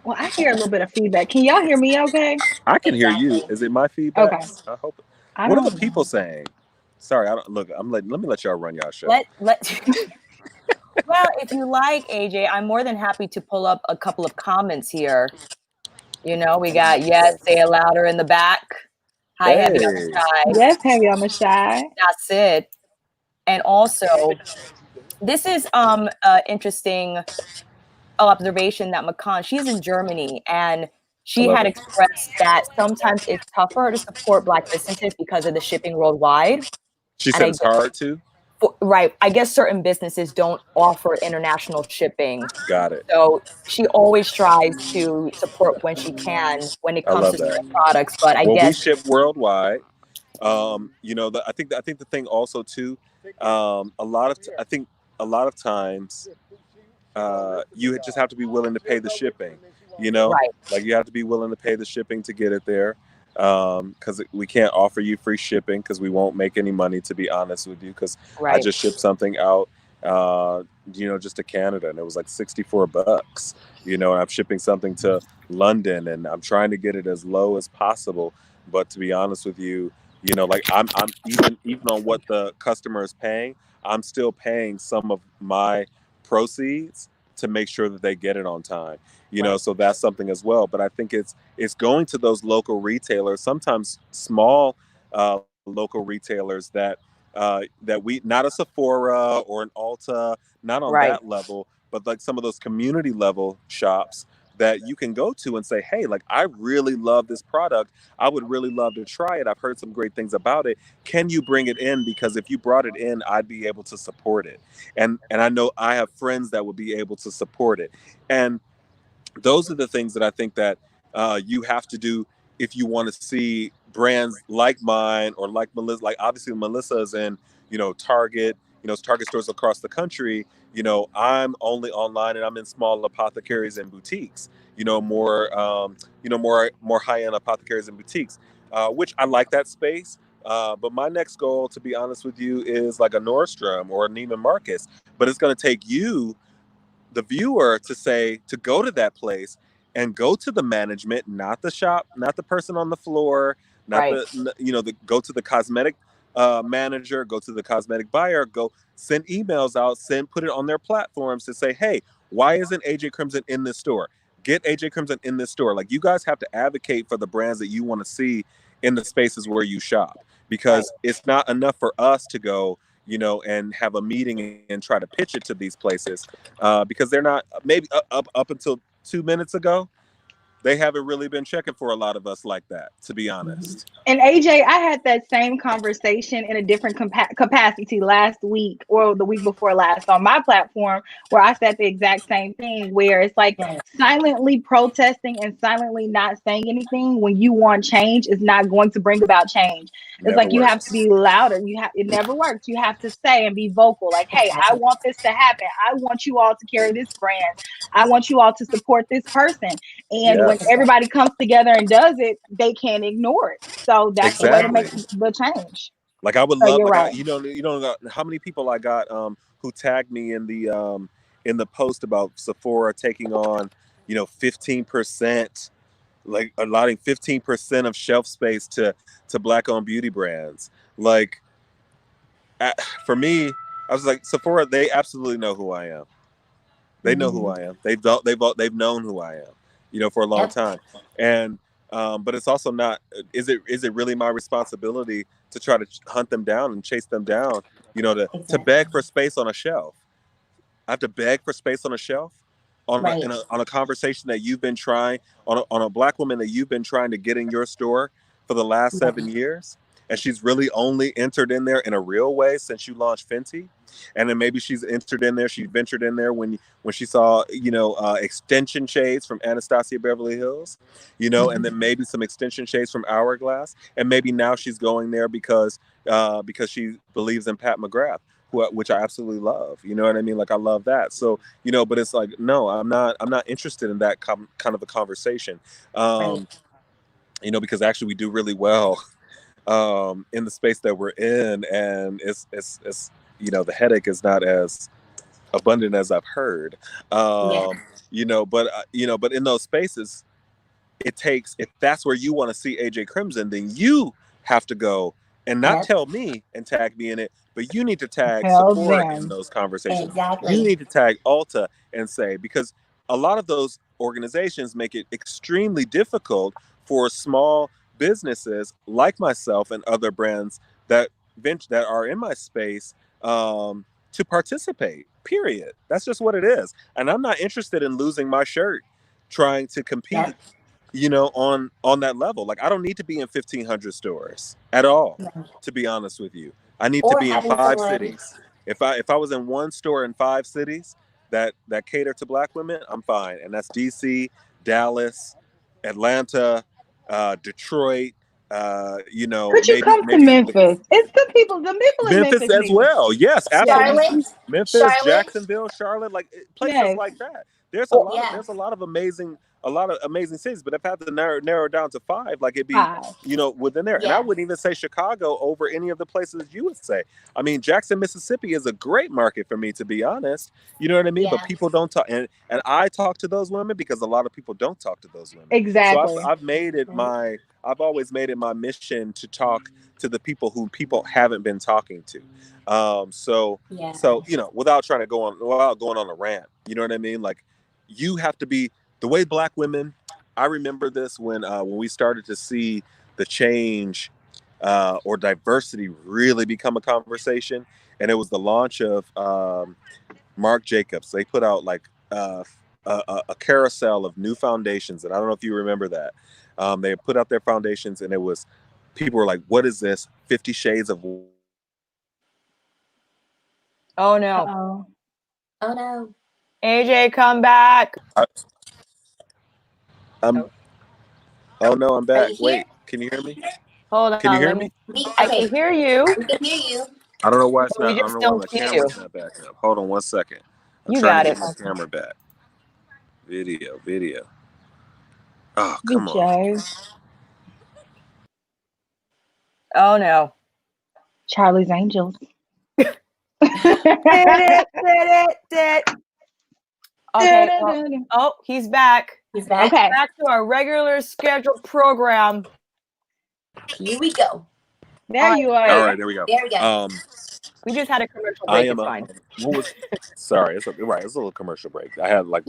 Well, I hear a little bit of feedback. Can y'all hear me okay? I can hear you. Is it my feedback? Okay. I hope. What are the people saying? Sorry, I don't look. Let me let y'all run y'all show. Well, if you like, AJ, I'm more than happy to pull up a couple of comments here. We got say it louder in the back. Hi, Heavy on the Shy. Yes, Heavy on the Shy. That's it. And also, this is interesting observation that Macan, she's in Germany, and she had expressed that sometimes it's tougher to support Black businesses because of the shipping worldwide. She said it's hard to? Right. I guess certain businesses don't offer international shipping. Got it. So she always tries to support when she can when it comes to certain products. But I guess we ship worldwide. I think the thing also too, a a lot of times you just have to be willing to pay the shipping, you know, Right. like you have to be willing to pay the shipping to get it there. Because we can't offer you free shipping because we won't make any money, to be honest with you. Because I Right. just shipped something out, you know, just to Canada, and it was like $64, you know, and I'm shipping something to London, and I'm trying to get it as low as possible. But to be honest with you, you know, like I'm even on what the customer is paying, I'm still paying some of my proceeds to make sure that they get it on time, you know. So that's something as well. But I think it's going to those local retailers, sometimes small local retailers that we, not a Sephora or an Ulta, not on Right. that level, but like some of those community level shops that you can go to and say, hey, like, I really love this product. I would really love to try it. I've heard some great things about it. Can you bring it in? Because if you brought it in, I'd be able to support it. And I know I have friends that would be able to support it. And those are the things that I think that you have to do if you want to see brands like mine or like Melissa. Like, obviously Melissa is in, you know, Target, you know, Target stores across the country. You know, I'm only online, and I'm in small apothecaries and boutiques, you know, more high-end apothecaries and boutiques, which I like that space. But my next goal, to be honest with you, is like a Nordstrom or a Neiman Marcus. But it's going to take you, the viewer, to go to that place and go to the management, not the shop, not the person on the floor, not Right. go to the cosmetic manager, go to the cosmetic buyer, go send emails out, put it on their platforms to say, hey, why isn't AJCrimson in this store? Get AJCrimson in this store. Like, you guys have to advocate for the brands that you want to see in the spaces where you shop, because it's not enough for us to go, you know, and have a meeting and try to pitch it to these places, because they're not, maybe up until 2 minutes ago, they haven't really been checking for a lot of us like that, to be honest. And AJ, I had that same conversation in a different capacity last week or the week before last on my platform, where I said the exact same thing, where it's like silently protesting and silently not saying anything when you want change is not going to bring about change. It's like you have to be louder. It never works. You have to say and be vocal. Like, hey, I want this to happen. I want you all to carry this brand. I want you all to support this person. And when everybody comes together and does it, they can't ignore it. So that's the way to make the change. Like, I would So love, you're like, right. you know how many people I got who tagged me in the post about Sephora taking on, you know, 15%, like allotting 15% of shelf space to Black-owned beauty brands. Like, for me, I was like, Sephora, they absolutely know who I am. They know who I am. They've known who I am, you know, for a long time. And but it's also not. Is it really my responsibility to try to hunt them down and chase them down? You know, to beg for space on a shelf. I have to beg for space on a shelf, on a conversation that you've been trying, on a Black woman that you've been trying to get in your store for the last 7 years, and she's really only entered in there in a real way since you launched Fenty. And then maybe she's entered in there, she ventured in there when she saw, you know, extension shades from Anastasia Beverly Hills, you know, and then maybe some extension shades from Hourglass, and maybe now she's going there because she believes in Pat McGrath, which I absolutely love. You know what I mean? Like, I love that. So, you know, but it's like, no, I'm not interested in that kind of a conversation. You know, because actually we do really well in the space that we're in, and it's you know, the headache is not as abundant as I've heard. You know, but in those spaces, it takes, if that's where you want to see AJCrimson, then you have to go and not tell me and tag me in it, but you need to tag Sephora in those conversations. You need to tag Ulta and say, because a lot of those organizations make it extremely difficult for small businesses like myself and other brands that are in my space to participate, period. That's just what it is. And I'm not interested in losing my shirt trying to compete, you know, on that level. Like, I don't need to be in 1,500 stores at all, to be honest with you. I need to be in 5 cities. If I was in one store in 5 cities that cater to Black women, I'm fine. And that's DC, Dallas, Atlanta, Detroit, Could you come to Memphis? It's the people in Memphis as well. Yes, absolutely. Memphis, Charlotte, Jacksonville, Charlotte, like places like that. There's a lot of amazing cities, but if I had to narrow down to 5, like it'd be within there. And I wouldn't even say Chicago over any of the places you would say. I mean, Jackson, Mississippi is a great market for me, to be honest. You know what I mean? But people don't talk, and I talk to those women because a lot of people don't talk to those women. Exactly. So I've always made it my mission to talk to the people who people haven't been talking to. So without going on a rant, you know what I mean? Like, you have to be the way Black women. I remember this when we started to see the change or diversity really become a conversation, and it was the launch of Marc Jacobs. They put out like a carousel of new foundations, and I don't know if you remember that. They put out their foundations, and it was people were like, "What is this? 50 Shades of." Oh no! Oh no! AJ, come back! Oh no, I'm back. Wait, can you hear me? Hold on. Can you hear me? I can hear you. We can hear you. I don't know why it's not. We I just don't know why don't my see camera's you. not back up. Hold on 1 second. I'm You trying got to it. get my camera back. Video. Oh, come on. Oh no. Charlie's Angels. Did it. Okay. Well, he's back. He's back. Okay. Back to our regular scheduled program. Here we go. There you are. All right, there we go. We just had a commercial break. It's fine. Sorry, it's a little commercial break. I had I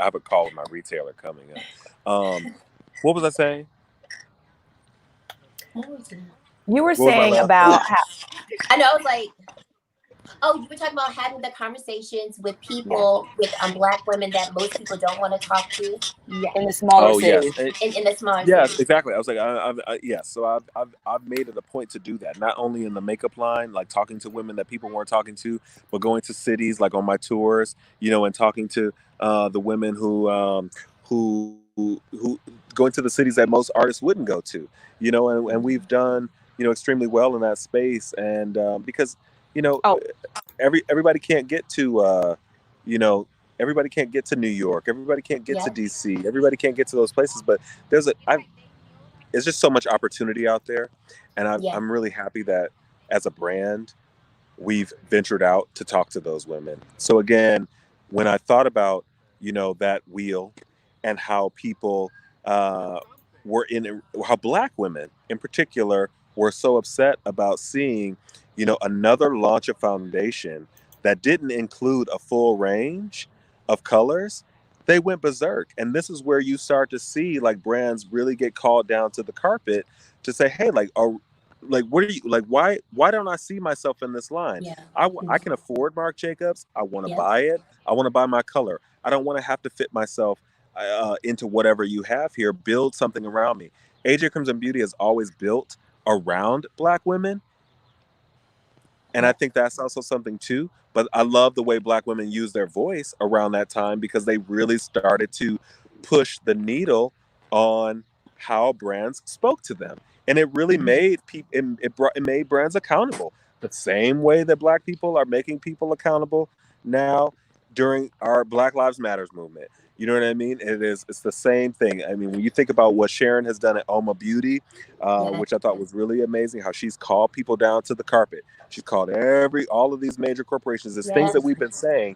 have a call with my retailer coming up. What was I saying? You were saying about I know. I was like, oh, you were talking about having the conversations with people, with Black women that most people don't want to talk to. In the smaller cities. In the smaller cities. Exactly. I was like, yes. So I've made it a point to do that. Not only in the makeup line, like talking to women that people weren't talking to, but going to cities, like on my tours, and talking to the women who going to the cities that most artists wouldn't go to, and we've done, extremely well in that space. And because, everybody can't get to, everybody can't get to New York. Everybody can't get to DC. Everybody can't get to those places. But there's just so much opportunity out there. And I'm really happy that as a brand, we've ventured out to talk to those women. So again, when I thought about, that wheel and how people how Black women in particular were so upset about seeing, another launch of foundation that didn't include a full range of colors, they went berserk. And this is where you start to see like brands really get called down to the carpet to say, hey, what are you like? Why don't I see myself in this line? I can afford Marc Jacobs. I want to buy it. I want to buy my color. I don't want to have to fit myself into whatever you have here. Build something around me. AJCrimson Beauty has always built around Black women. And I think that's also something too. But I love the way Black women use their voice around that time, because they really started to push the needle on how brands spoke to them. And it really made it made brands accountable. The same way that Black people are making people accountable now during our Black Lives Matters movement. You know what I mean? It's the same thing. I mean, when you think about what Sharon has done at Oma Beauty, which I thought was really amazing, how she's called people down to the carpet. She's called all of these major corporations. There's things that we've been saying,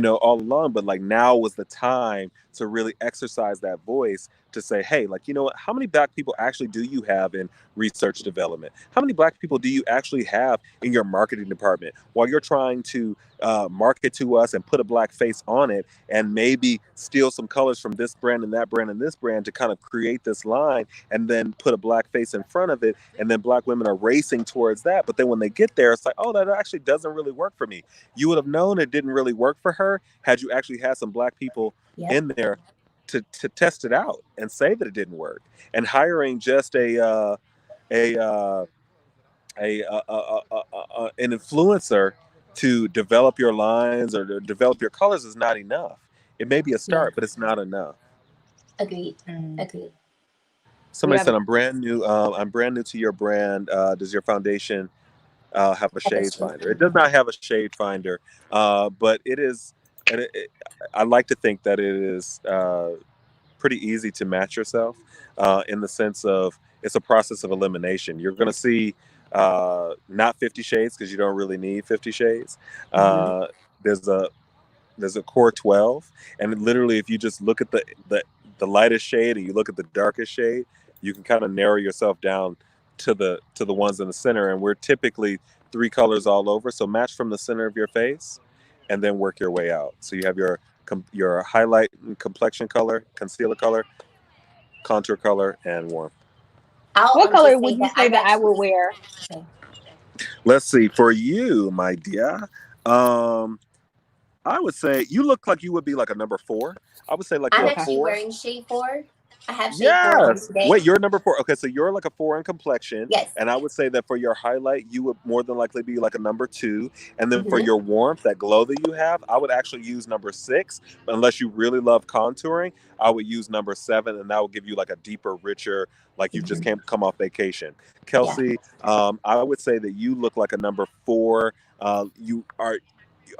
all along, but like now was the time to really exercise that voice to say, hey, like, you know what, how many Black people actually do you have in research development? How many Black people do you actually have in your marketing department while you're trying to market to us and put a Black face on it and maybe steal some colors from this brand and that brand and this brand to kind of create this line and then put a Black face in front of it, and then Black women are racing towards that. But then when they get there, it's like, oh, that actually doesn't really work for me. You would have known it didn't really work for her had you actually had some Black people in there to test it out and say that it didn't work. And hiring just an influencer to develop your lines or to develop your colors is not enough. It may be a start, but it's not enough. Agreed. Somebody said I'm brand new. I'm brand new to your brand. Does your foundation have a shade finder? It does not have a shade finder, but it is. And I like to think that it is pretty easy to match yourself in the sense of it's a process of elimination. You're going to see not 50 shades because you don't really need 50 shades. There's a core 12, and literally if you just look at the lightest shade and you look at the darkest shade, you can kind of narrow yourself down to the ones in the center. And we're typically 3 colors all over, so match from the center of your face and then work your way out. So you have your highlight and complexion color, concealer color, contour color, and warmth. What color would you say that I would wear? Okay. Let's see. For you, my dear, I would say you look like you would be like a number 4. I would say like I'm you're actually 4. wearing shade 4. I have shade 4 on today. Wait, you're number 4. Okay, so you're like a 4 in complexion. Yes. And I would say that for your highlight, you would more than likely be like a number 2. And then for your warmth, that glow that you have, I would actually use number 6. Unless you really love contouring, I would use number 7, and that would give you like a deeper, richer, like you just can't come off vacation. Kelsee, I would say that you look like a number 4. You are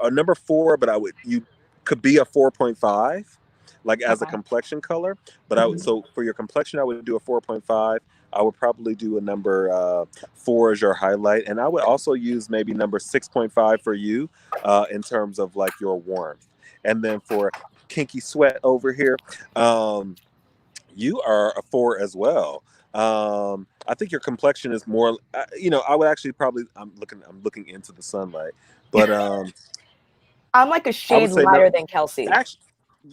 a number 4, but you could be a 4.5. Like as a complexion color, but I would, so for your complexion, I would do a 4.5. I would probably do a number 4 as your highlight, and I would also use maybe number 6.5 for you in terms of like your warmth. And then for Kinky Sweat over here, you are a 4 as well. I think your complexion is more. I would actually probably. I'm looking into the sunlight, but I'm like a shade lighter than Kelsee. Actually,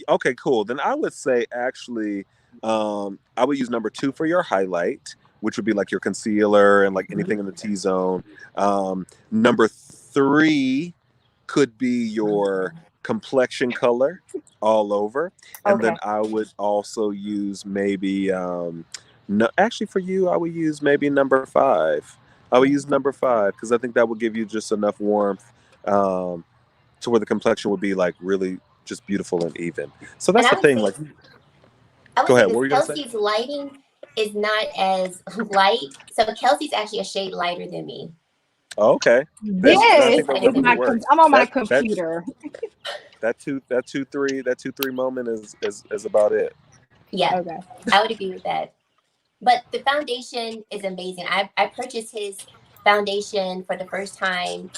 okay, cool. Then I would say actually, I would use number 2 for your highlight, which would be like your concealer and like anything in the T-zone. Number 3 could be your complexion color all over. And then I would also use maybe, no, actually for you, I would use maybe number 5. I would use number 5 because I think that would give you just enough warmth to where the complexion would be like really just beautiful and even. So that's the thing. Like, go ahead. What were you gonna say? Kelsee's lighting is not as light, so Kelsee's actually a shade lighter than me. Oh, okay. Yes, I'm on my computer. That 2-3 moment is about it. Yeah, okay. I would agree with that. But the foundation is amazing. I purchased his foundation for the first time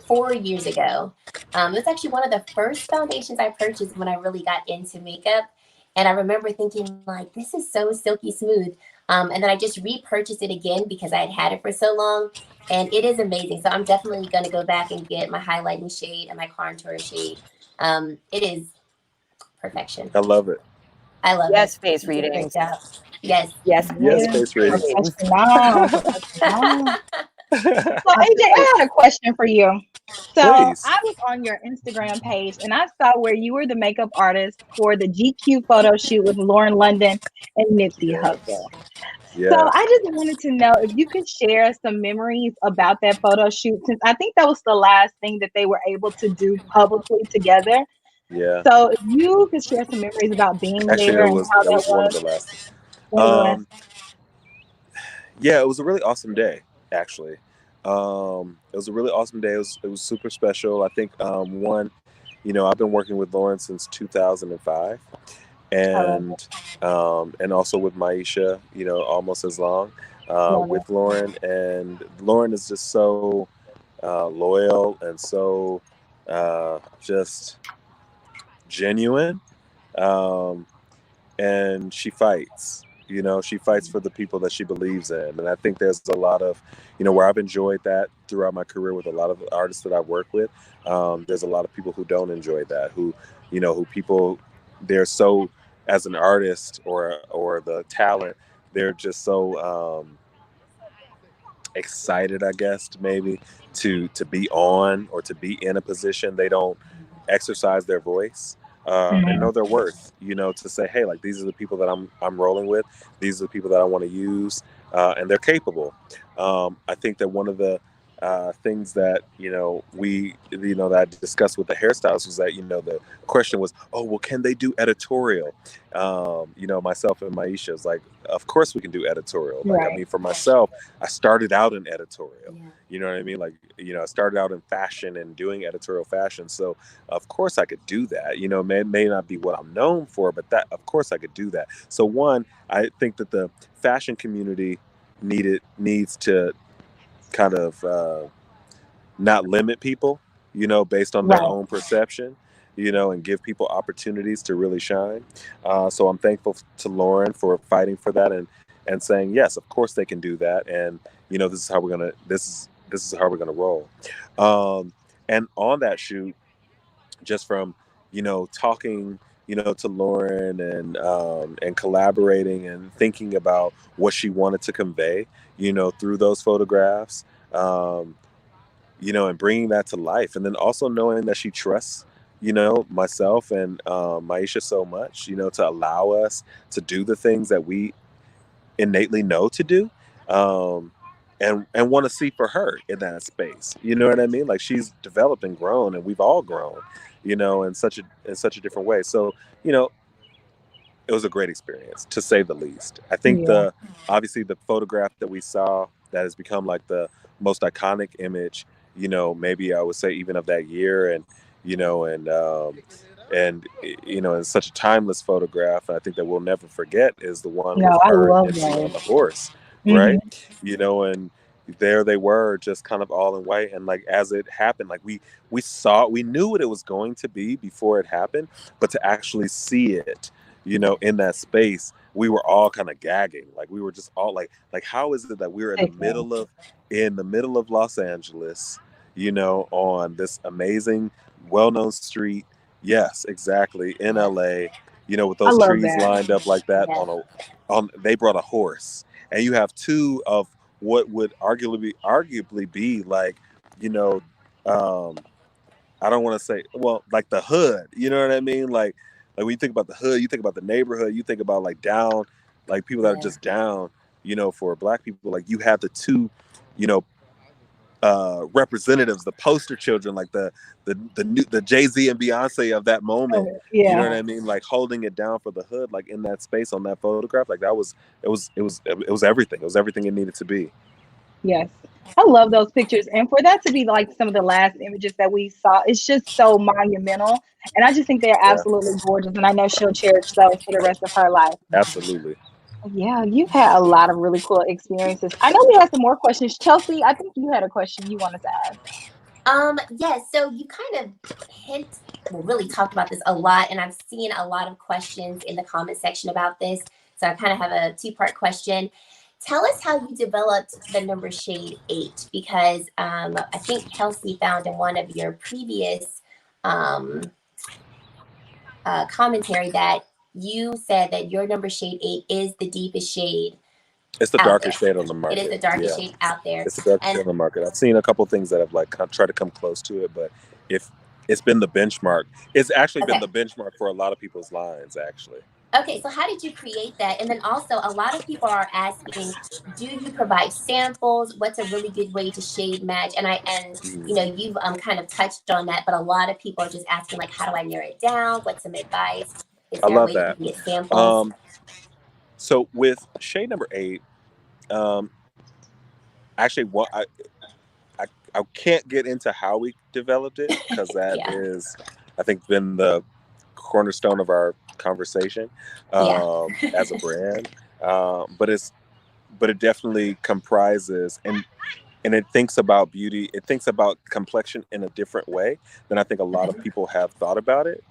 4 years ago. It was actually one of the first foundations I purchased when I really got into makeup. And I remember thinking like, this is so silky smooth. And then I just repurchased it again because I had it for so long. And it is amazing. So I'm definitely going to go back and get my highlighting shade and my contour shade. It is perfection. I love it. I love it. Yes, face reading. Yes. Face reading. So AJ, I had a question for you. So Please. I was on your Instagram page and I saw where you were the makeup artist for the GQ photo shoot with Lauren London and Nipsey Hussle. Yeah. So I just wanted to know if you could share some memories about that photo shoot, since I think that was the last thing that they were able to do publicly together. Yeah. So if you could share some memories about being there and how that was. One of the last. Yeah, it was a really awesome day, actually. It was a really awesome day. It was super special. I think I've been working with Lauren since 2005, and also with Maisha, almost as long with Lauren. And Lauren is just so loyal and so just genuine, and she fights. She fights for the people that she believes in. And I think there's a lot of, where I've enjoyed that throughout my career with a lot of artists that I've worked with. There's a lot of people who don't enjoy that, who people, they're so, as an artist or the talent, they're just so excited, I guess, maybe to be on or to be in a position. They don't exercise their voice. And know their worth, to say, hey, like, these are the people that I'm rolling with. These are the people that I want to use, and they're capable. I think that one of the things that that I discussed with the hairstylists was that the question was, oh well, can they do editorial? Myself and Maisha was like, of course we can do editorial. Like, I mean, for myself, I started out in editorial. You know what I mean? Like, I started out in fashion and doing editorial fashion, so of course I could do that. May not be what I'm known for, but that, of course, I could do that. So one, I think that the fashion community needs to kind of not limit people, based on their own perception, and give people opportunities to really shine. So I'm thankful to Lauren for fighting for that and saying, yes, of course they can do that. And, this is how we're going to, this is how we're going to roll. And on that shoot, just from, talking, to Lauren and collaborating and thinking about what she wanted to convey, through those photographs, and bringing that to life. And then also knowing that she trusts, myself and Maisha so much, to allow us to do the things that we innately know to do, and want to see for her in that space. You know what I mean? Like, she's developed and grown, and we've all grown, in such a different way. So, it was a great experience, to say the least. I think obviously the photograph that we saw that has become like the most iconic image, maybe I would say even of that year, and it's such a timeless photograph. I think that we'll never forget is the one with her and Nipsey on the horse, right? And there they were, just kind of all in white, and like as it happened, like we knew what it was going to be before it happened, but to actually see it, in that space, we were all kind of gagging. Like, we were just all like how is it that we're in the middle of Los Angeles, on this amazing, well-known street. Yes, exactly, in LA, with those trees lined up like that. They brought a horse, and you have two of what would arguably be like, I don't want to say, well, like the hood, you know what I mean? Like when you think about the hood, you think about the neighborhood, you think about like down, like people that are just down, for Black people. Like, you have the two, representatives, the poster children, like the Jay-Z and Beyonce of that moment. You know what I mean? Like, holding it down for the hood, like in that space on that photograph. Like, it was everything. It was everything it needed to be. Yes. I love those pictures. And for that to be like some of the last images that we saw, it's just so monumental. And I just think they're absolutely gorgeous. And I know she'll cherish those for the rest of her life. Absolutely. Yeah, you've had a lot of really cool experiences. I know we have some more questions. Kelsee, I think you had a question you wanted to ask. Yes. So you kind of really talked about this a lot, and I've seen a lot of questions in the comment section about this. So I kind of have a two-part question. Tell us how you developed the number shade 8, because I think Kelsee found in one of your previous commentary that you said that your number shade 8 is the deepest shade. It's the darkest shade on the market. It is the darkest shade out there. It's the darkest shade on the market. I've seen a couple things that have like tried to come close to it, but if it's been the benchmark, it's actually been the benchmark for a lot of people's lines, actually. Okay, so how did you create that? And then also, a lot of people are asking, do you provide samples? What's a really good way to shade match? And you've kind of touched on that, but a lot of people are just asking, like, how do I narrow it down? What's some advice? Is there a way to get samples? So with shade number 8, actually, what I can't get into how we developed it, because that is, I think, been the cornerstone of our conversation as a brand. But it definitely comprises and it thinks about beauty. It thinks about complexion in a different way than I think a lot of people have thought about it,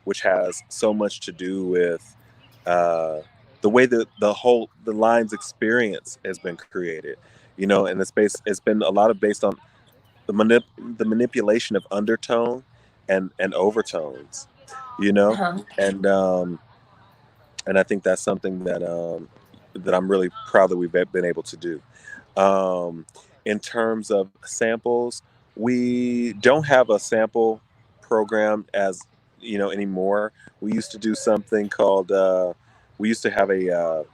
which has so much to do with the way that the line's experience has been created, and it's been a lot of based on the manipulation of undertone and overtones, and I think that's something that I'm really proud that we've been able to do. In terms of samples, we don't have a sample program anymore. We used to do something called we used to have a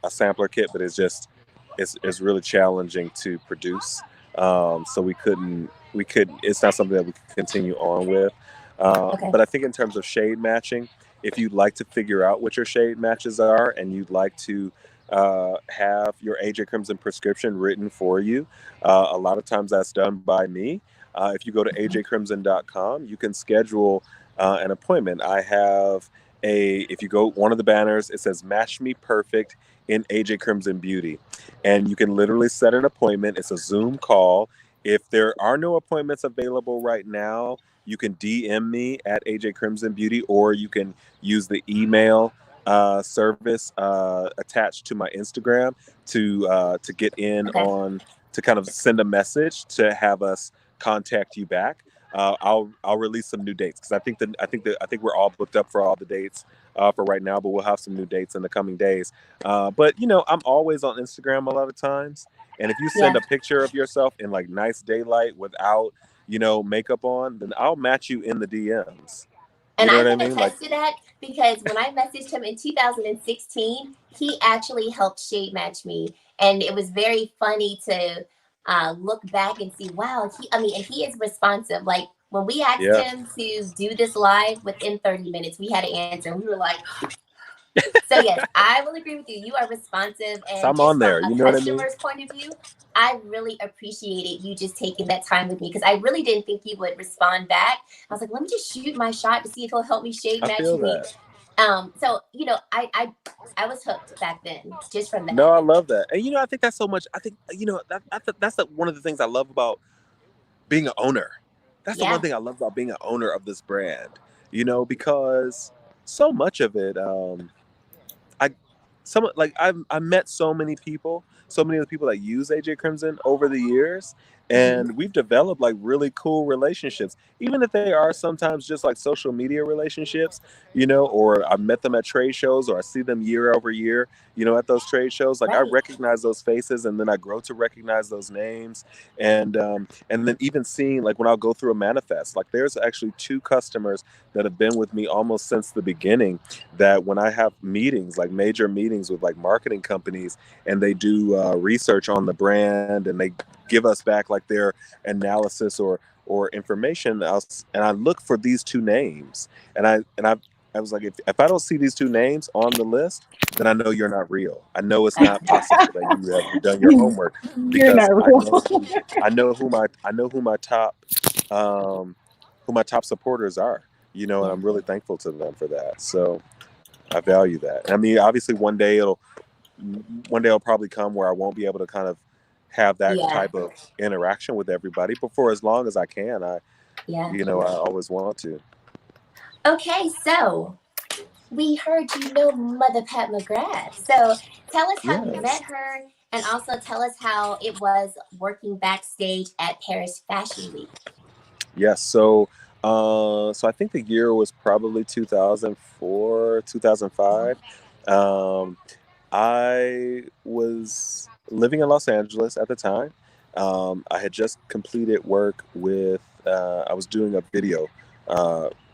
sampler kit, but it's really challenging to produce. So we couldn't. It's not something that we could continue on with. Okay. But I think in terms of shade matching, if you'd like to figure out what your shade matches are, and you'd like to have your AJCrimson prescription written for you, a lot of times that's done by me. If you go to AJCrimson.com, you can schedule an appointment. I have if you go one of the banners, it says "Match Me Perfect" in AJCrimson Beauty, and you can literally set an appointment. It's a Zoom call. If there are no appointments available right now, you can DM me at AJCrimson Beauty, or you can use the email service attached to my Instagram to get in on, to kind of send a message to have us contact you back. I'll release some new dates, because I think we're all booked up for all the dates for right now, but we'll have some new dates in the coming days. But I'm always on Instagram a lot of times, and if you send a picture of yourself in like nice daylight without makeup on, then I'll match you in the DMs. And I can attest to that, because when I messaged him in 2016, he actually helped shade match me. And it was very funny to look back and see, wow, and he is responsive. Like when we asked him to do this live, within 30 minutes, we had an answer. We were like, so yes, I will agree with you. You are responsive, and so I'm on there. From a customer's point of view, I really appreciated you just taking that time with me, because I really didn't think he would respond back. I was like, let me just shoot my shot to see if he'll help me shade match me. So I was hooked back then, just from that. No, I love that, and I think that's so much. I think that's one of the things I love about being an owner. That's the one thing I love about being an owner of this brand. Because so much of it, I've met so many people, so many of the people that use AJCrimson over the years, and we've developed like really cool relationships, even if they are sometimes just like social media relationships, or I met them at trade shows, or I see them year over year, at those trade shows. Like I recognize those faces, and then I grow to recognize those names, and then even seeing, like when I'll go through a manifest, like there's actually 2 customers that have been with me almost since the beginning, that when I have meetings, like major meetings with like marketing companies, and they do research on the brand, and they give us back like their analysis or information, and I look for these 2 names, and I was like, if I don't see these 2 names on the list, then I know you're not real. I know it's not possible that you have done your homework, because I know who my top supporters are, and I'm really thankful to them for that. So I value that. I mean, obviously one day it'll probably come where I won't be able to kind of have that type of interaction with everybody, but for as long as I can, I always want to. Okay, so we heard Mother Pat Mcgrath. So tell us how you met her, and also tell us how it was working backstage at Paris Fashion Week. Yes, so I think the year was probably 2004, 2005. I was living in Los Angeles at the time. I had just completed work with, I was doing a video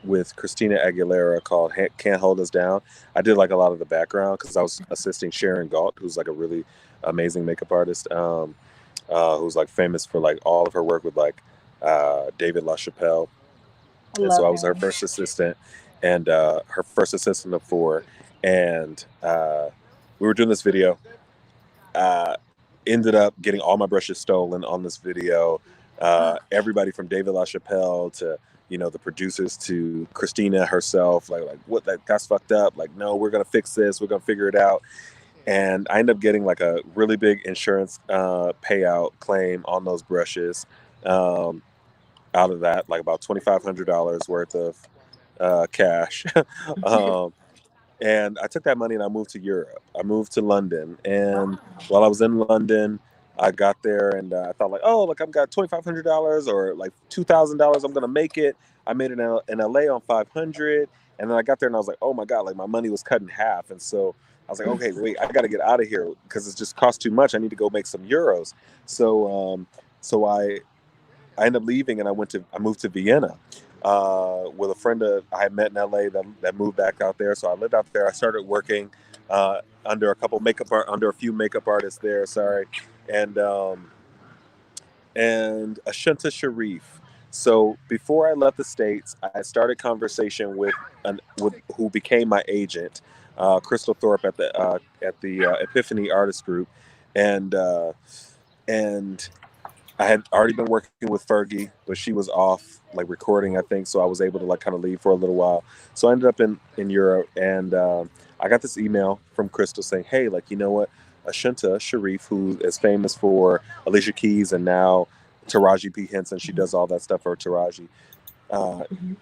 with Christina Aguilera called Can't Hold Us Down. I did like a lot of the background, because I was assisting Sharon Galt, who's like a really amazing makeup artist, who's like famous for like all of her work with like David LaChapelle. And so I was her first assistant, and her first assistant of 4. And we were doing this video. Ended up getting all my brushes stolen on this video. Everybody from David LaChapelle to the producers to Christina herself, like what, that's fucked up. Like, no, we're gonna fix this. We're gonna figure it out. And I ended up getting like a really big insurance payout claim on those brushes. Out of that, like about $2,500 worth of cash. And I took that money and I moved to Europe. I moved to London. And while I was in London, I got there and I thought like, oh, look, I've got $2,500 or like $2,000. I'm going to make it. I made it in LA on 500. And then I got there and I was like, oh my God, like my money was cut in half. And so I was like, okay, wait, I got to get out of here because it just cost too much. I need to go make some euros. So I ended up leaving and I moved to Vienna. With a friend I had met in LA that moved back out there. So I lived out there. I started working under a few makeup artists there. And and Ashunta Sharif. So before I left the States, I started conversation with who became my agent, Crystal Thorpe at the Epiphany Artist Group, and I had already been working with Fergie, but she was off like recording, I think, so I was able to like kind of leave for a little while. So I ended up in Europe, and I got this email from Crystal saying, "Hey, like, you know what? Ashunta Sharif, who is famous for Alicia Keys and now Taraji P. Henson, she does all that stuff for Taraji.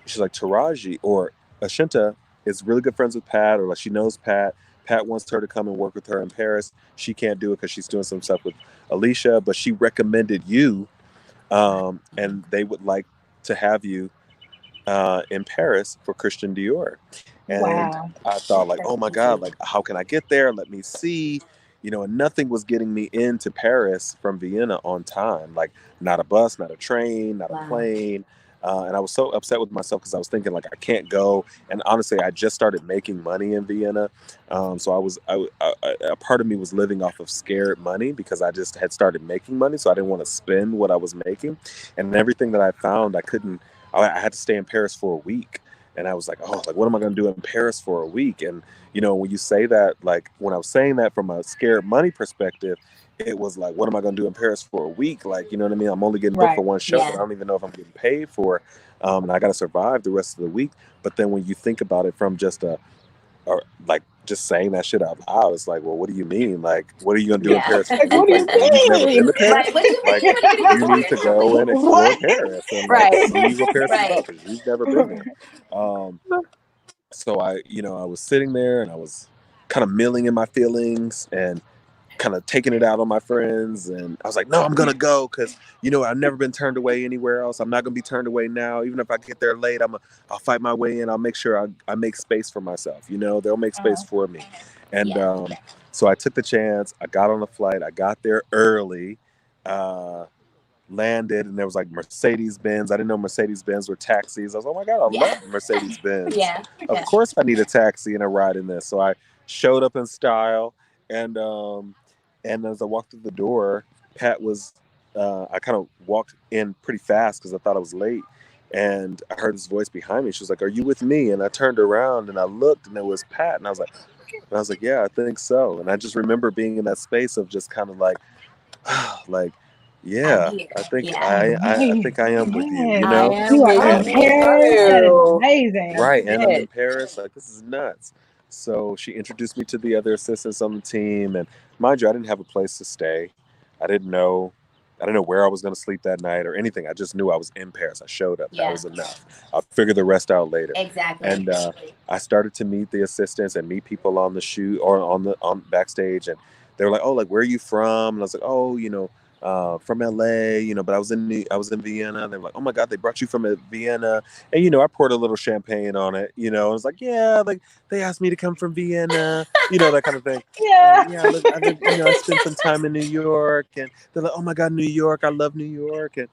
She's like, Taraji or Ashunta is really good friends with Pat, or like she knows Pat. Pat wants her to come and work with her in Paris. She can't do it because she's doing some stuff with Alicia, but she recommended you, and they would like to have you in Paris for Christian Dior." And Wow. I thought, like, oh my God, like, how can I get there? Let me see. You know, and nothing was getting me into Paris from Vienna on time. Like, not a bus, not a train, not a plane. And I was so upset with myself because I was thinking, like, I can't go. And honestly, I just started making money in Vienna. So a part of me was living off of scared money because I just had started making money. So I didn't want to spend what I was making. And everything that I found, I had to stay in Paris for a week. And I was like, oh, like, what am I going to do in Paris for a week? And, you know, when you say that, like, when I was saying that from a scared money perspective, it was like, what am I going to do in Paris for a week? Like, you know what I mean? I'm only getting booked for one show, but I don't even know if I'm getting paid for it. And I got to survive the rest of the week. But then when you think about it from just just saying that shit out loud, it's like, well, what do you mean? Like, what are you gonna do in Paris? Like, what do you You've never been mean? to Paris? Right. What do you Like, mean? you need to go and explore Paris and like see what Paris is about because you've never been there. So I was sitting there and I was kind of milling in my feelings and kind of taking it out on my friends, and I was like, no, I'm gonna go because I've never been turned away anywhere else. I'm not gonna be turned away now. Even if I get there late, I'll fight my way in. I'll make sure I make space for myself. They'll make space for me. And so I took the chance. I got on the flight. I got there early, landed, and there was like Mercedes-Benz. I didn't know Mercedes-Benz were taxis. I was like, oh my God, I love Mercedes-Benz. Of course I need a taxi and a ride in this. So I showed up in style, and as I walked through the door, Pat was, I kind of walked in pretty fast because I thought I was late. And I heard this voice behind me. She was like, are you with me? And I turned around and I looked and it was Pat. And I was like, yeah, I think so. And I just remember being in that space of just kind of like, yeah, I think I think I am with you, You are in Paris. That is amazing. Right. And I'm in Paris. Like, this is nuts. So she introduced me to the other assistants on the team. And mind you, I didn't have a place to stay. I didn't know where I was going to sleep that night or anything. I just knew I was in Paris. I showed up. That was enough. I'll figure the rest out later. Exactly. And I started to meet the assistants and meet people on the shoot or on backstage. And they were like, oh, like, where are you from? And I was like, oh, from LA, but I was in Vienna. They were like, oh my God, they brought you from Vienna. And, I poured a little champagne on it, I was like, yeah, like they asked me to come from Vienna, that kind of thing. I spent some time in New York, and they're like, oh my God, New York. I love New York. And,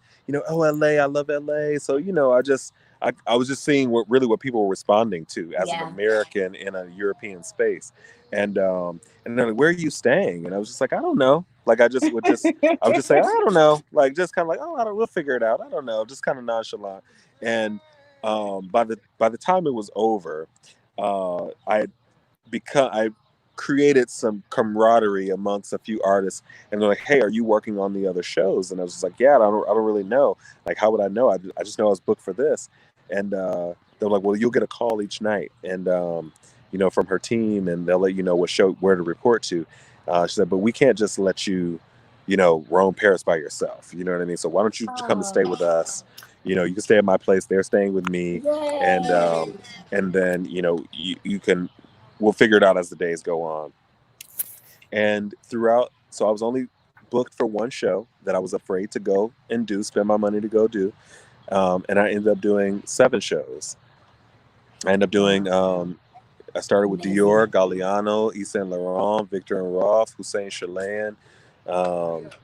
oh, LA, I love LA. So, I was just seeing what people were responding to as an American in a European space. And they're like, where are you staying? And I was just like, I don't know. Like, I would just say, I don't know. Like, just kind of like, oh, we'll figure it out. I don't know. Just kind of nonchalant. And by the time it was over, I created some camaraderie amongst a few artists, and they're like, hey, are you working on the other shows? And I was just like, yeah, I don't really know. Like, how would I know? I just know I was booked for this. And they're like, well, you'll get a call each night, and from her team, and they'll let you know what show, where to report to. She said, but we can't just let you, roam Paris by yourself. You know what I mean? So why don't you come and stay with us? You can stay at my place. They're staying with me. Yay. And then, you can, we'll figure it out as the days go on. And throughout, so I was only booked for one show that I was afraid to go and spend my money to go do. And I ended up doing 7 shows. I ended up doing, I started with Dior, Galliano, Yves Saint Laurent, Victor and Rolf, Hussein Chalayan. It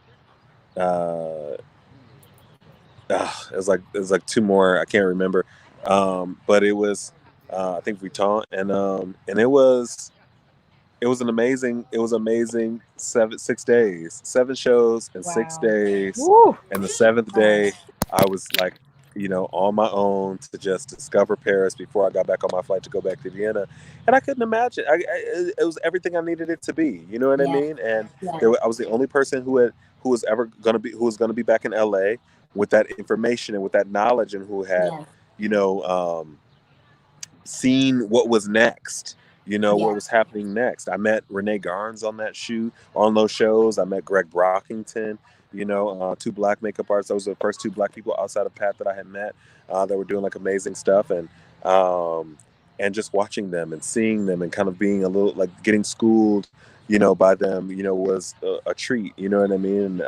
was like 2 more. I can't remember. But it was, I think Vuitton, and it was it was amazing 6 days, 7 shows in 6 days. Woo. And the 7th day I was like, on my own to just discover Paris before I got back on my flight to go back to Vienna. And I couldn't imagine. It was everything I needed it to be. You know what I mean? And I was the only person who was going to be back in LA with that information and with that knowledge, and who had, seen what was next. What was happening next. I met Renee Garns on those shows. I met Greg Brockington, 2 Black makeup artists. Those were the first 2 Black people outside of Pat that I had met that were doing like amazing stuff. And just watching them and seeing them and kind of being a little like getting schooled, by them, was a treat. You know what I mean?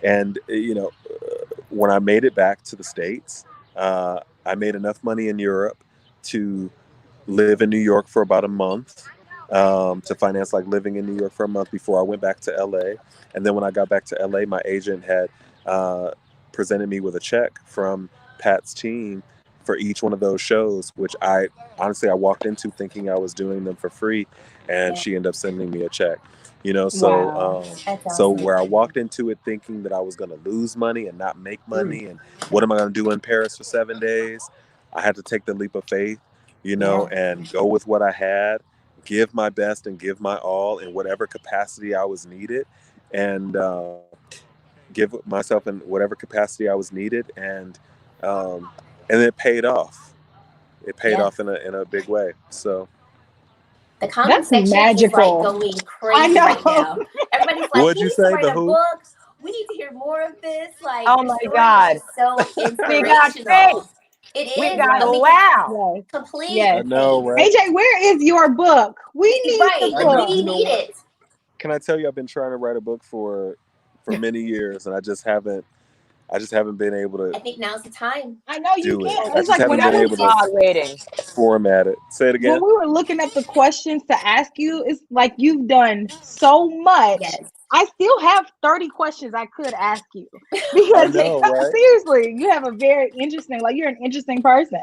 And when I made it back to the States, I made enough money in Europe to live in New York for about a month, to finance like living in New York for a month before I went back to LA. And then when I got back to LA, my agent had presented me with a check from Pat's team for each one of those shows, which I walked into thinking I was doing them for free, and she ended up sending me a check. So where I walked into it thinking that I was going to lose money and not make money, and what am I going to do in Paris for 7 days? I had to take the leap of faith, and go with what I had, give my best and give my all in whatever capacity I was needed, and give myself in whatever capacity I was needed, and it paid off. It paid off in a big way. So. The comment section is like going crazy right now. Everybody's like, "What'd you say? The who? Books. We need to hear more of this." Like, oh my God, so inspirational. It is. We got wow. Complete. Yes. I know, right? AJ, where is your book? We need the book. We need it. Can I tell you, I've been trying to write a book for many years, and I just haven't been able to. I think now's the time. I know you can. It's like when I was waiting. Format it. Say it again. When we were looking up the questions to ask you, it's like you've done so much. Yes. I still have 30 questions I could ask you, because seriously, you have a very interesting. Like, you're an interesting person.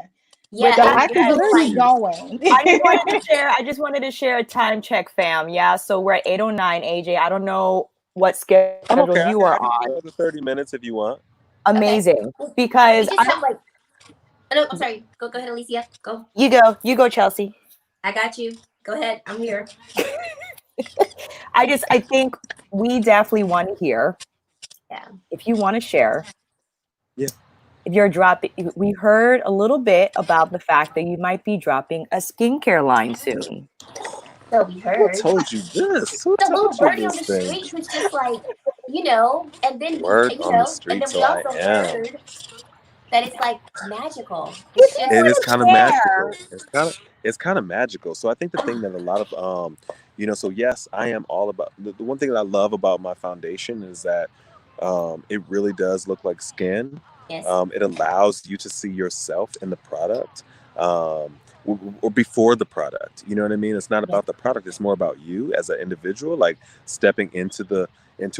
Yeah, but I can keep going. I just wanted to share a time check, fam. Yeah, so we're at 8:09. AJ, I don't know what schedule you are on. Another 30 minutes if you want. Amazing, because I'm sorry. Go ahead, Alicia. Go. You go, Chelsea. I got you. Go ahead. I'm here. I think we definitely want to hear. Yeah. If you want to share. Yeah. If you're dropping, we heard a little bit about the fact that you might be dropping a skincare line soon. So we heard. Who told you this? Who the told little birdie you on the this street who's just like, and then word on the street, and then so we also I am. heard that it's like magical. It is kind of magical. It's kind of magical. So I think the thing that a lot of so yes, I am all about the one thing that I love about my foundation is that it really does look like skin. Yes. It allows you to see yourself in the product, or before the product. You know what I mean? It's not about the product. It's more about you as an individual, like stepping into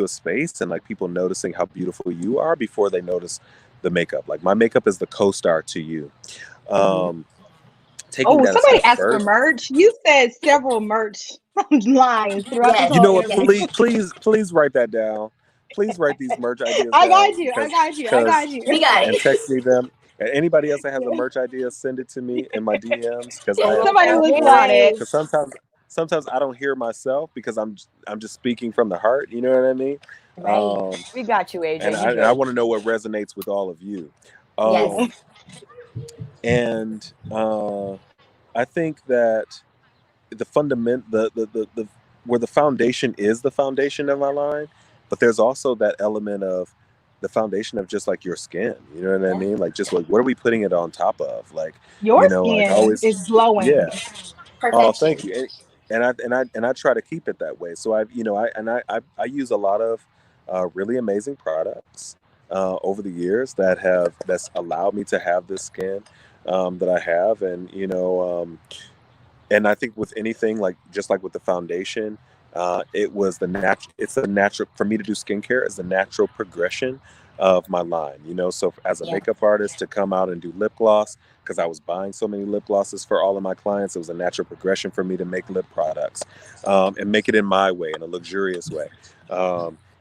a space and like people noticing how beautiful you are before they notice the makeup. Like, my makeup is the co-star to you. Somebody asked for merch. You said several merch lines throughout the whole You know what? Please write that down. Please write these merch ideas down. I got you. We got it. And text me them. And anybody else that has a merch idea, send it to me in my DMs, because somebody was on it. Because sometimes I don't hear myself because I'm just speaking from the heart. You know what I mean? Right. We got you, AJ. And I want to know what resonates with all of you. Yes. And I think that the where the foundation is the foundation of our line, but there's also that element of the foundation of just like your skin. You know what I mean? Like, just like, what are we putting it on top of? Like, your skin is glowing. Yeah. Perfection. Oh, thank you. And I try to keep it that way. So I use a lot of really amazing products over the years that's allowed me to have this skin that I have, and and I think with anything, like just like with the foundation, it's a natural for me to do skincare is the natural progression of my line, you know. So as a makeup artist, to come out and do lip gloss, because I was buying so many lip glosses for all of my clients, it was a natural progression for me to make lip products, and make it in my way, in a luxurious way.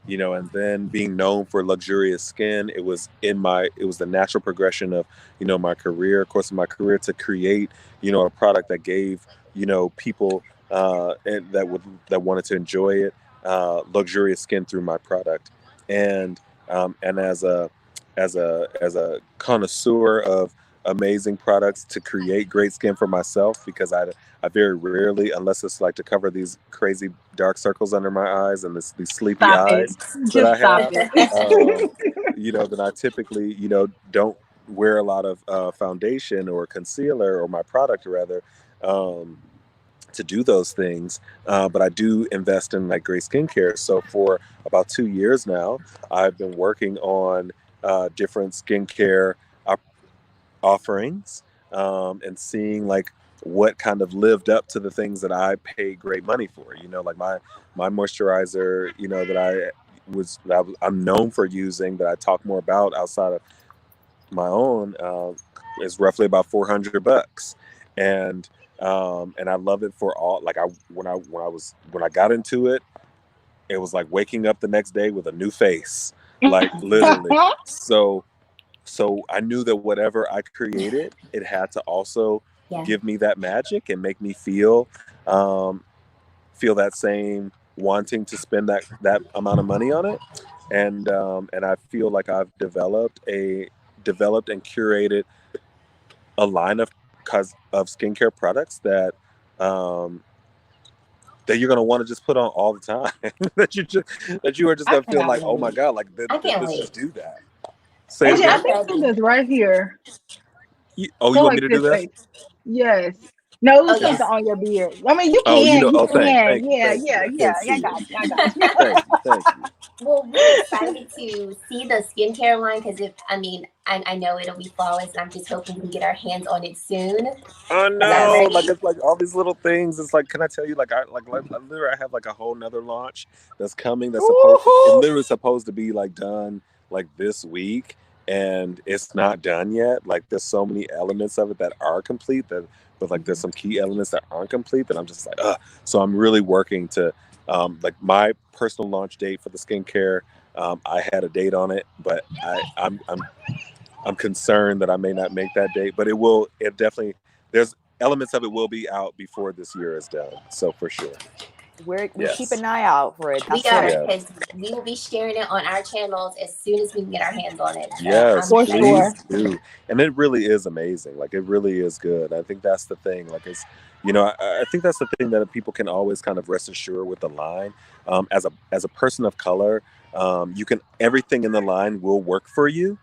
You know, and then being known for luxurious skin, it was the natural progression of, you know, my career, course of my career, to create, you know, a product that gave, you know, people and that wanted to enjoy it, luxurious skin through my product. And as a connoisseur of amazing products, to create great skin for myself, because I very rarely, unless it's like to cover these crazy dark circles under my eyes and these sleepy Stop eyes it. that I Just stop have, it. you know, then I typically, you know, don't wear a lot of foundation or concealer, or my product rather, to do those things. But I do invest in like great skincare. So for about 2 years now, I've been working on different skincare offerings, and seeing like what kind of lived up to the things that I paid great money for. You know, like my moisturizer, you know, I'm known for using, that I talk more about outside of my own, is roughly about $400, and I love it for all. Like when I got into it, it was like waking up the next day with a new face, like literally. So I knew that whatever I created, it had to also give me that magic and make me feel that same wanting to spend that amount of money on it. And I feel like I've developed and curated a line of skincare products that that you're gonna want to just put on all the time. that you are just gonna feel like, oh my god, like let's just do that. Say AJ, it I again? think something's right here. You Go want like me to do this that? way. Yes. No, it was yes. something on your beard. I mean, you Oh, you can. know. You Oh, can. thank you. Yeah, Thank yeah, you. I yeah. can't see I got it. you. I got you. Thank you. Well, we're excited to see the skincare line, because I know it'll be flawless, and I'm just hoping we can get our hands on it soon. Oh no! Like it's like all these little things. It's like, can I tell you? Like I literally, I have like a whole nother launch that's coming. That's literally supposed to be like done like this week, and it's not done yet. Like there's so many elements of it that are complete, but like there's some key elements that aren't complete, that I'm just like, ugh. So I'm really working to, like my personal launch date for the skincare. I had a date on it, but I'm concerned that I may not make that date, but it will. It definitely. There's elements of it will be out before this year is done. So for sure. We keep an eye out for it. We got it, because we will be sharing it on our channels as soon as we can get our hands on it. So yes, for please sure. do. And it really is amazing. Like it really is good. I think that's the thing. Like it's, you know, I think that's the thing that people can always kind of rest assured with the line. As a person of color, you can, everything in the line will work for you.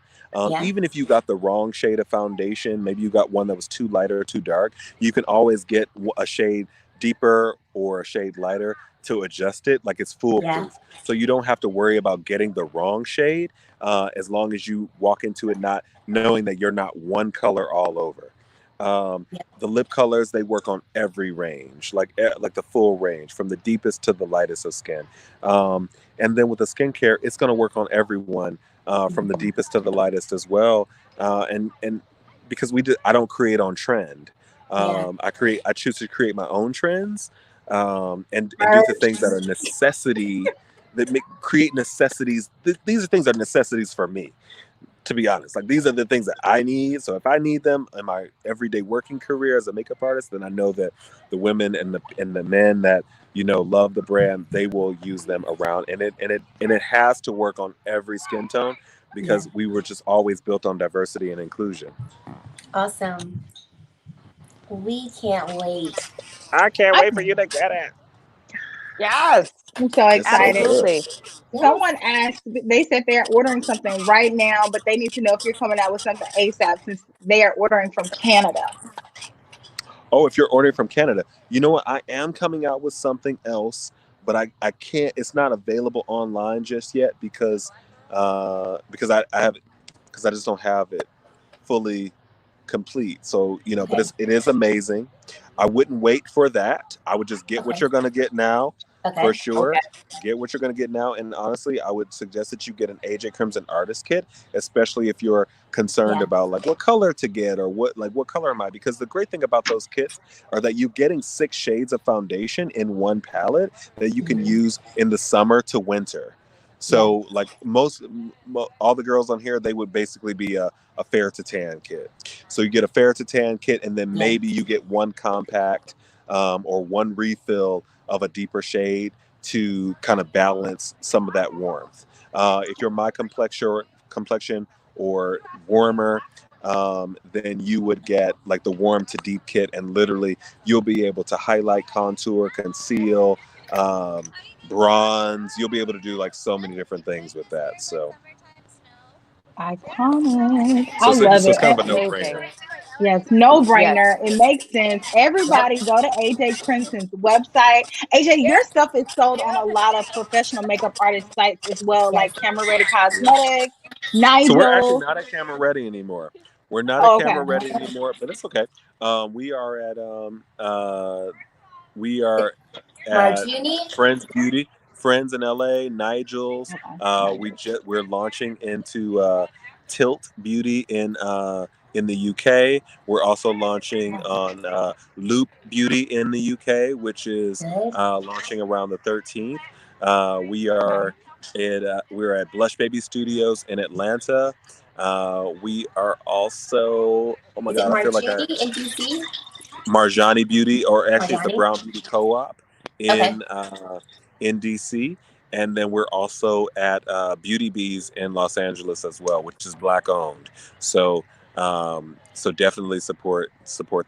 Even if you got the wrong shade of foundation, maybe you got one that was too light or too dark, you can always get a shade deeper or a shade lighter to adjust it. Like it's foolproof. So you don't have to worry about getting the wrong shade, as long as you walk into it not knowing that you're not one color all over. The lip colors, they work on every range, like the full range, from the deepest to the lightest of skin. And then with the skincare, it's going to work on everyone, from the deepest to the lightest as well. And because I don't create on trend. I choose to create my own trends, and do the things that are necessity, that create necessities. These are things that are necessities for me, to be honest. Like these are the things that I need. So if I need them in my everyday working career as a makeup artist, then I know that the women and the men that, you know, love the brand, they will use them around. And it has to work on every skin tone, because we were just always built on diversity and inclusion. Awesome. We can't wait. I can't wait for you to get it. Yes. I'm so excited. Absolutely. Someone asked, they said they're ordering something right now, but they need to know if you're coming out with something ASAP, since they are ordering from Canada. Oh, if you're ordering from Canada, you know what? I am coming out with something else, but I can't. It's not available online just yet, because I just don't have it fully complete. So, you know, but it is amazing. I wouldn't wait for that. I would just get what you're gonna get now. For sure. Get what you're going to get now. And honestly, I would suggest that you get an AJCrimson artist kit, especially if you're concerned about like what color to get or what color am I? Because the great thing about those kits are that you're getting 6 shades of foundation in one palette that you can use in the summer to winter. So like all the girls on here, they would basically be a fair to tan kit. So you get a fair to tan kit, and then maybe you get one compact or one refill of a deeper shade to kind of balance some of that warmth. If you're my complexion or warmer, then you would get like the warm to deep kit, and literally you'll be able to highlight, contour, conceal, bronze. You'll be able to do like so many different things with that. So iconic. I love it. It's kind of a no-brainer. Yes, no brainer. It makes sense. Everybody go to AJCrimson's website. AJ, your stuff is sold on a lot of professional makeup artist sites as well, like Camera Ready Cosmetics, Nigel. So we're actually not at Camera Ready anymore. We're not at Camera Ready anymore, but it's okay. We are at Frenzzz Beauty, Frenzz in LA, Nigel's. We're launching into Tilt Beauty in the UK. We're also launching on Loop Beauty in the UK, which is launching around the 13th. We're at Blush Baby Studios in Atlanta. We are also, oh my God, I feel like in DC? Marjani Beauty, or actually it's the Brown Beauty Co-op in DC. And then we're also at Beauty Bees in Los Angeles as well, which is Black owned. So definitely support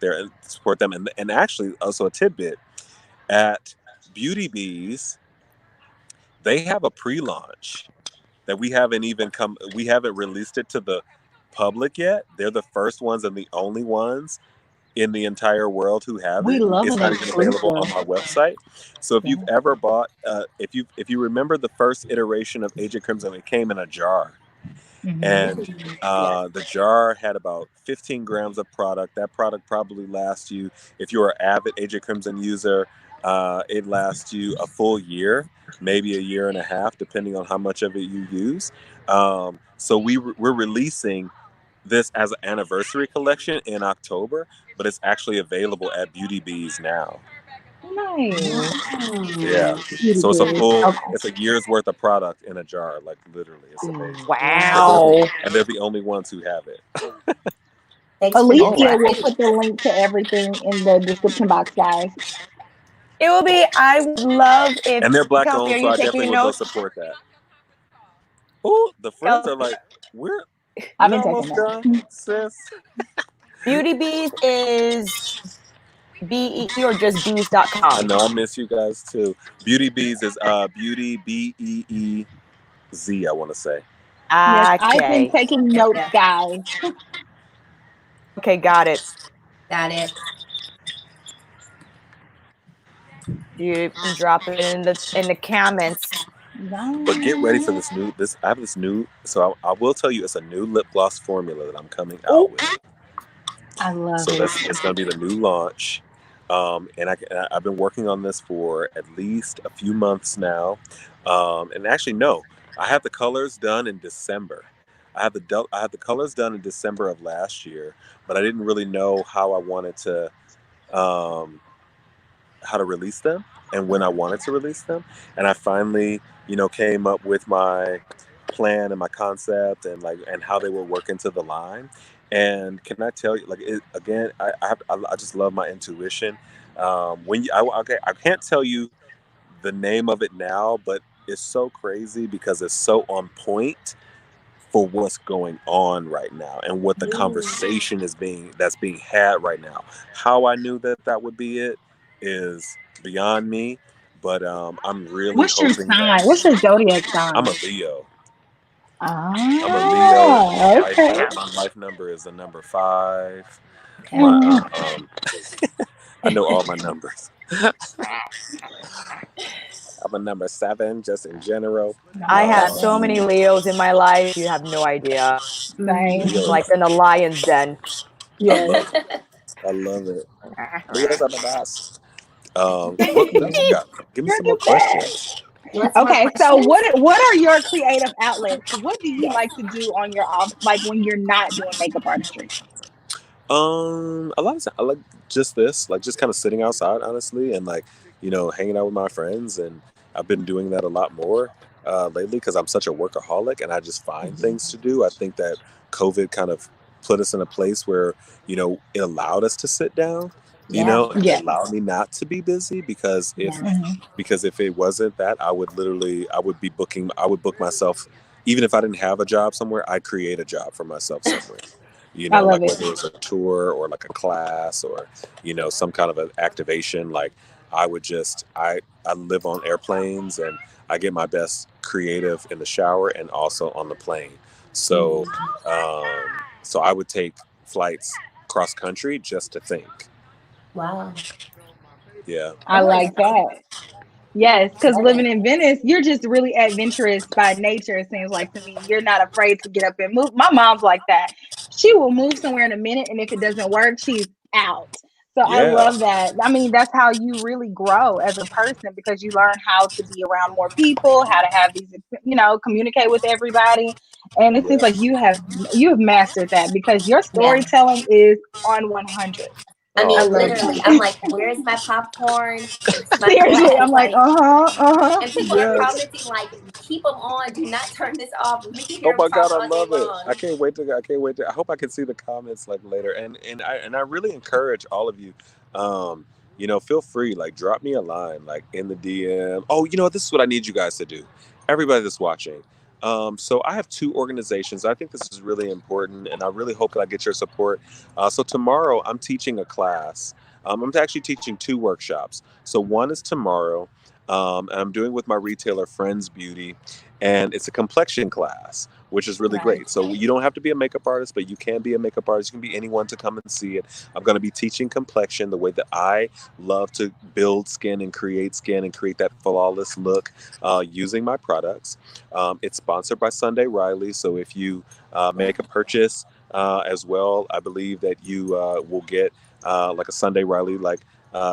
them. And actually also a tidbit, at Beauty Bees, they have a pre-launch that we haven't released it to the public yet. They're the first ones and the only ones in the entire world who have it. It's not even available on our website. So if you've ever bought, if you remember the first iteration of AJCrimson, it came in a jar. And the jar had about 15 grams of product. That product probably lasts you, if you're an avid AJCrimson user, it lasts you a full year, maybe a year and a half, depending on how much of it you use. So we're releasing this as an anniversary collection in October, but it's actually available at Beauty Bees now. Nice. Yeah. So it's a year's worth of product in a jar, like literally. It's amazing. Wow. And they're the only ones who have it. Alicia will put the link to everything in the description box, guys. It will be, I would love if, and they're Black Kelsee, owned, so I definitely would go support that. Oh, the friends are like, we're almost done, sis. Beauty Bees is BE or just bees.com? I know, I miss you guys too. Beauty Bees is Beauty BEEZ, I want to say. Yes, I've been taking notes, guys. Okay, got it. You can drop it in the comments. But get ready for this new. I have this new. So I will tell you, it's a new lip gloss formula that I'm coming out with. I love it. So it's going to be the new launch. And I've been working on this for at least a few months now. And actually, no, I have the colors done in December. I had the colors done in December of last year, but I didn't really know how I wanted to, how to release them and when I wanted to release them. And I finally, came up with my plan and my concept and how they were working to the line. And can I tell you, I just love my intuition. I can't tell you the name of it now, but it's so crazy because it's so on point for what's going on right now and what the conversation that's being had right now. How I knew that would be it is beyond me, but I'm really What's your hoping sign? What's your zodiac sign? I'm a Leo. I'm a Leo. Okay. My life number is the number 5. I know all my numbers. I'm a number 7, just in general. I have so many Leos in my life. You have no idea. Same. Like in a lion's den. Yes. I love it. Leos are the best. What else you got? Give me some more questions. Okay, so what are your creative outlets? What do you like to do on your off, like when you're not doing makeup artistry? A lot of time, I like just this, like just kind of sitting outside, honestly, and like, hanging out with my friends. And I've been doing that a lot more lately because I'm such a workaholic and I just find things to do. I think that COVID kind of put us in a place where, it allowed us to sit down, and it allowed me not to be busy because if it wasn't that, I would book myself, even if I didn't have a job somewhere, I'd create a job for myself somewhere. I love like whether it was a tour or like a class or, some kind of an activation. Like I would I live on airplanes and I get my best creative in the shower and also on the plane. So, so I would take flights cross country just to think. Wow. Yeah. I like that. Yes, because living in Venice, you're just really adventurous by nature, it seems like to me. You're not afraid to get up and move. My mom's like that. She will move somewhere in a minute, and if it doesn't work, she's out. So I love that. I mean, that's how you really grow as a person because you learn how to be around more people, how to have these, communicate with everybody. And it seems like you have mastered that because your storytelling is on 100. I mean, literally, I'm like, where's my popcorn? My Seriously, I'm like, And people are commenting like, keep them on. Do not turn this off. We can hear Oh my God, all I love it. long. I can't wait to. I hope I can see the comments like later. And I really encourage all of you. Feel free, like drop me a line, like in the DM. Oh, this is what I need you guys to do. Everybody that's watching. So I have 2 organizations. I think this is really important, and I really hope that I get your support. So tomorrow I'm teaching a class. I'm actually teaching 2 workshops. So one is tomorrow, and I'm doing with my retailer Frenzzz Beauty, and it's a complexion class, which is really great. So you don't have to be a makeup artist, but you can be a makeup artist. You can be anyone to come and see it. I'm going to be teaching complexion the way that I love to build skin and create that flawless look using my products. It's sponsored by Sunday Riley. So if you make a purchase as well, I believe that you will get like a Sunday Riley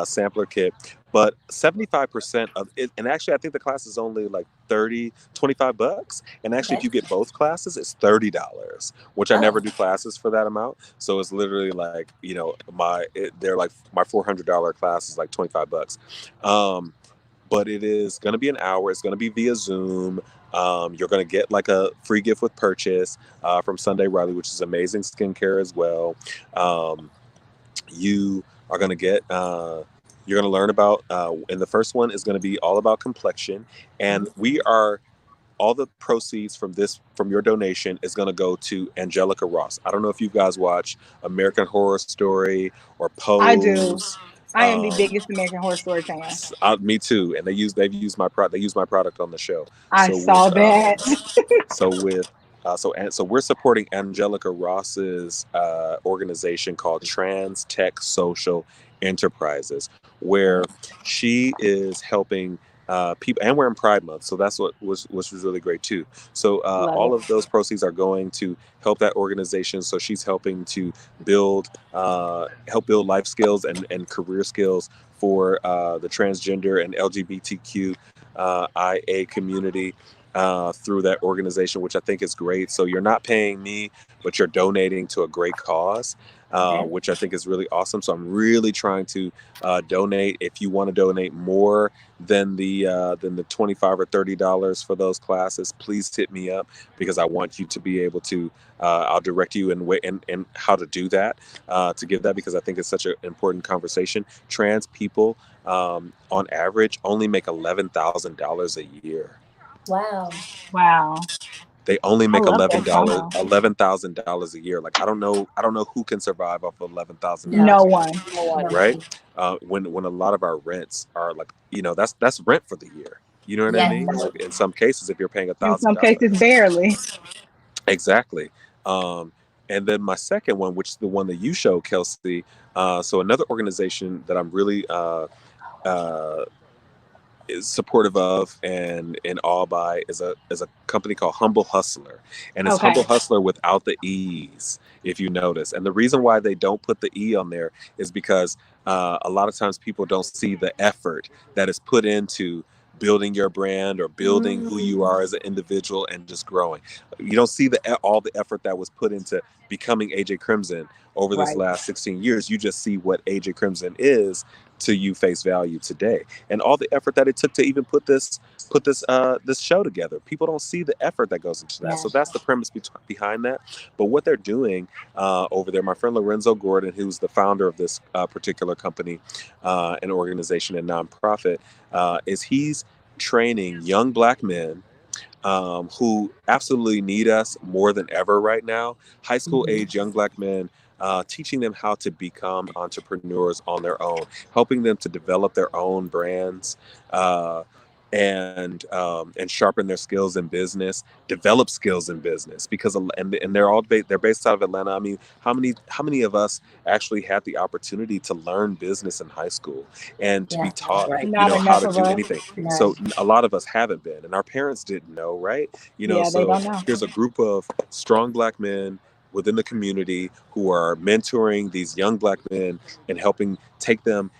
sampler kit. But 75% of it, and actually I think the class is only like $25. And actually if you get both classes, it's $30, which I never do classes for that amount. So it's literally like, they're like my $400 class is like $25. But it is going to be an hour. It's going to be via Zoom. You're going to get like a free gift with purchase from Sunday Riley, which is amazing skincare as well. You are going to get, you're going to learn about, and the first one is going to be all about complexion. And all the proceeds from your donation is going to go to Angelica Ross. I don't know if you guys watch American Horror Story or Pose. I do. I am the biggest American Horror Story fan. Me too. And they've used my product. They use my product on the show. I saw that. So we're supporting Angelica Ross's organization called Trans Tech Social Enterprises, where she is helping people, and we're in Pride Month, so that's what was really great too. So all of those proceeds are going to help that organization. So she's helping to help build life skills and career skills for the transgender and LGBTQ IA community through that organization, which I think is great. So you're not paying me, but you're donating to a great cause, which I think is really awesome. So I'm really trying to donate. If you want to donate more than the $25 or $30 for those classes, please hit me up because I want you to be able to. I'll direct you in how to do that, to give that, because I think it's such an important conversation. Trans people, on average, only make $11,000 a year. Wow. They only make $11,000 a year. Like I don't know who can survive off of $11,000. No one. Right? When a lot of our rents are like, that's rent for the year. You know what I mean? Like in some cases, if you're paying $1,000. In some cases, barely. Exactly. And then my second one, which is the one that you showed, Kelsee. So another organization that I'm really is supportive of and in awe by is a company called Humbl Hustlr, and it's Humbl Hustlr without the E's, if you notice. And the reason why they don't put the E on there is because a lot of times people don't see the effort that is put into building your brand or building who you are as an individual and just growing. You don't see all the effort that was put into becoming AJCrimson over this last 16 years. You just see what AJCrimson is to you face value today, and all the effort that it took to even put this show together. People don't see the effort that goes into that. So that's the premise behind that. But what they're doing over there, my friend Lorenzo Gordon, who's the founder of this particular company, an organization and nonprofit, is he's training young Black men who absolutely need us more than ever right now. High school age young Black men, teaching them how to become entrepreneurs on their own, helping them to develop their own brands, and sharpen their skills in business, develop skills in business, because they're based out of Atlanta. I mean, how many of us actually had the opportunity to learn business in high school and to be taught, how to do anything? So a lot of us haven't been, and our parents didn't know, right? So here's a group of strong Black men within the community who are mentoring these young Black men and helping take them,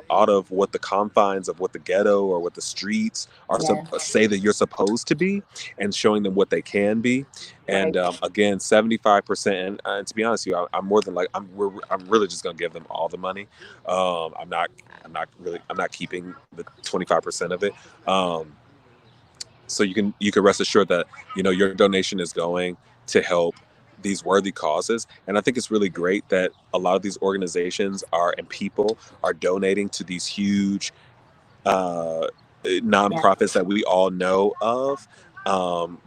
out of what the confines of what the ghetto or what the streets are say that you're supposed to be, and showing them what they can be. And again, 75%. And to be honest with you, I'm more than I'm really just gonna give them all the money. I'm not keeping the 25% of it. So you can rest assured that your donation is going to help these worthy causes. And I think it's really great that a lot of these organizations and people are donating to these huge nonprofits that we all know of,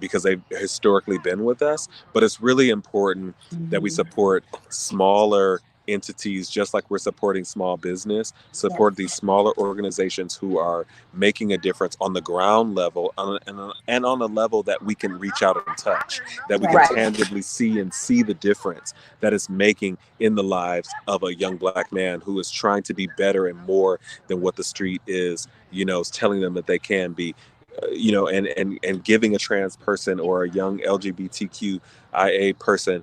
because they've historically been with us. But it's really important that we support smaller entities, just like we're supporting small business, support these smaller organizations who are making a difference on the ground level, and on a level that we can reach out and touch, that we can tangibly see the difference that it's making in the lives of a young Black man who is trying to be better and more than what the street is telling them that they can be. And giving a trans person or a young LGBTQIA person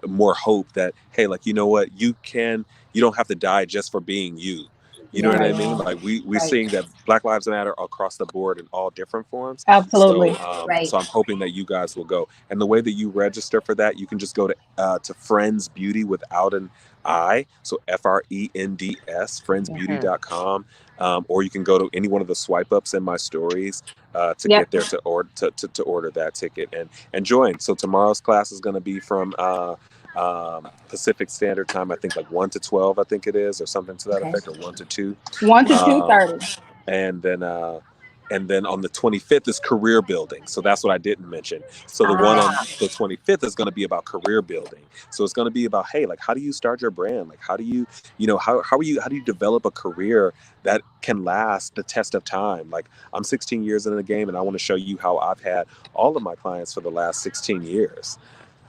more hope that, hey, you don't have to die just for being you. You know what I mean? Like we're seeing that Black Lives Matter across the board in all different forms. Absolutely. So I'm hoping that you guys will go. And the way that you register for that, you can just go to Frenzzz Beauty without an I. So FRENDS, FrenzzBeauty.com. Or you can go to any one of the swipe ups in my stories to get there to order that ticket and join. So tomorrow's class is going to be from Pacific Standard Time, I think 1 to 12, I think it is, or something to that effect, or 1 to 2. 1 to 2:30. And then on the 25th is career building. So that's what I didn't mention. So the one on the 25th is going to be about career building. So it's going to be about, hey, how do you start your brand? How do you, how do you develop a career that can last the test of time? I'm 16 years in the game, and I want to show you how I've had all of my clients for the last 16 years,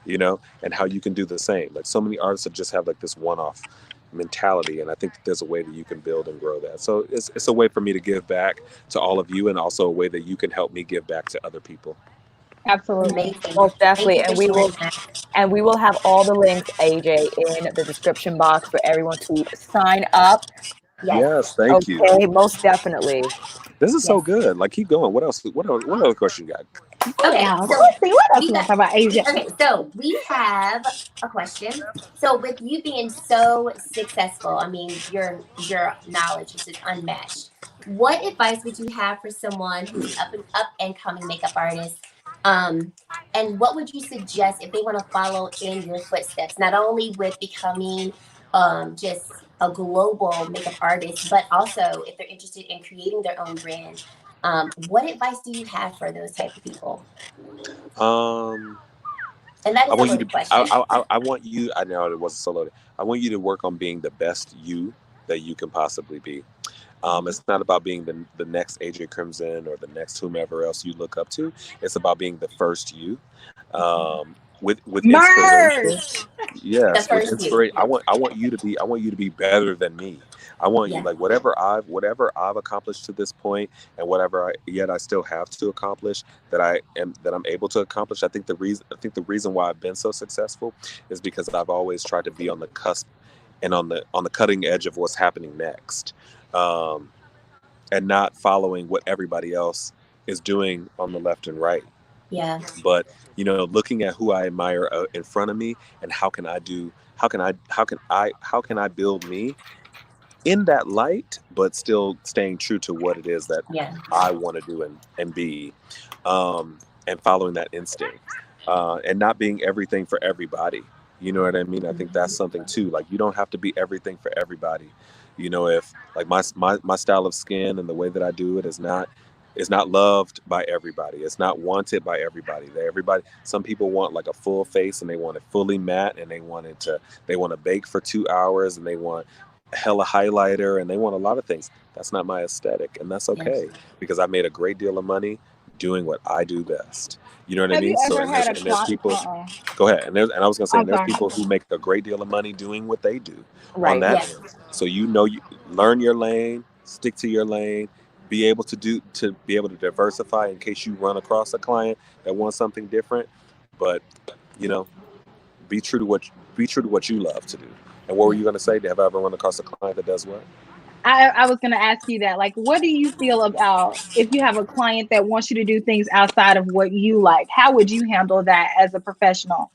and how you can do the same. So many artists that just have this one-off mentality, and I think that there's a way that you can build and grow that. So it's a way for me to give back to all of you, and also a way that you can help me give back to other people. Absolutely. Most definitely. And we will have all the links, AJ, in the description box for everyone to sign up. Yes, thank you. Okay, most definitely. This is so good. Keep going. What else? What other question you got? Okay, so let's see what else we talk about, AJ. Okay, so we have a question. So with you being so successful, I mean, your knowledge is just unmatched. What advice would you have for someone who's an up and coming makeup artist? And what would you suggest if they want to follow in your footsteps, not only with becoming just a global makeup artist, but also if they're interested in creating their own brand? What advice do you have for those type of people? And that is a loaded question. I want you. I know it wasn't so loaded. I want you to work on being the best you that you can possibly be. It's not about being the next AJCrimson or the next whomever else you look up to. It's about being the first you. With inspiration. Yes, with first you. inspiration. I want you to be better than me. I want you, like, whatever I've accomplished to this point, and whatever I still have to accomplish, that I'm able to accomplish. I think the reason why I've been so successful is because I've always tried to be on the cusp and on the cutting edge of what's happening next, and not following what everybody else is doing on the left and right. Yeah. But looking at who I admire in front of me, and how can I build me in that light, but still staying true to what it is that I want to do and be, and following that instinct, and not being everything for everybody. You know what I mean? I think that's something too. Like, you don't have to be everything for everybody. If like my style of skin and the way that I do it is not loved by everybody. It's not wanted by everybody. Some people want like a full face, and they want it fully matte, and they want to bake for 2 hours, and they want hella highlighter, and they want a lot of things. That's not my aesthetic, and that's okay, because I made a great deal of money doing what I do best. You know what I mean? So, and there's people. Go ahead. And I was gonna say, there's people who make a great deal of money doing what they do on that end. So you learn your lane, stick to your lane, be able to diversify in case you run across a client that wants something different. But be true to what you love to do. And what were you going to say? Have I ever run across a client that does what? I was going to ask you that. Like, what do you feel about if you have a client that wants you to do things outside of what you like? How would you handle that as a professional?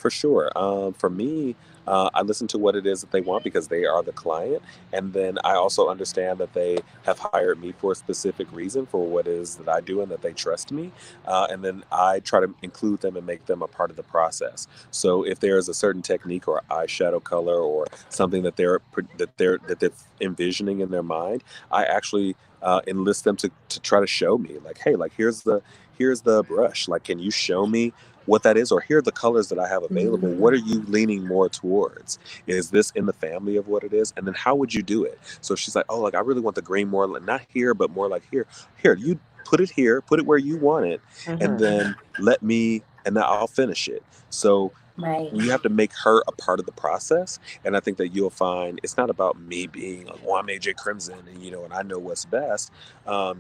For sure. For me, I listen to what it is that they want, because they are the client. And then I also understand that they have hired me for a specific reason for what it is that I do, and that they trust me. And then I try to include them and make them a part of the process. So if there is a certain technique or eyeshadow color or something that they're envisioning in their mind, I actually enlist them to try to show me, like, hey, like, here's the brush. Like, can you show me what that is? Or here are the colors that I have available. What are you leaning more towards? Is this in the family of what it is? And then how would you do it? So she's like, oh, like, I really want the green more, like, not here, but more like here. You put it where you want it, and then and then I'll finish it. So you have to make her a part of the process. And I think that you'll find it's not about me being like, well, I'm AJCrimson, and I know what's best.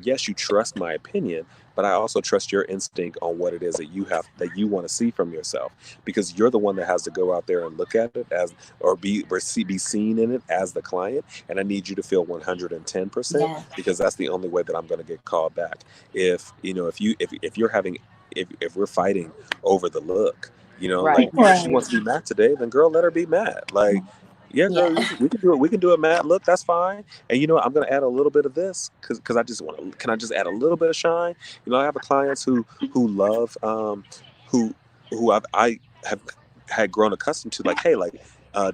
Yes, you trust my opinion, but I also trust your instinct on what it is that you want to see from yourself, because you're the one that has to go out there and look at it be seen in it as the client. And I need you to feel 110%, because that's the only way that I'm going to get called back. If we're fighting over the look, like, if she wants to be matte today, then girl, let her be matte. Like, yeah, girl, we can do it. We can do a matte look. That's fine. And I'm going to add a little bit of this because I just want to. Can I just add a little bit of shine? I have clients who love who I have had grown accustomed to. Like, hey, like, am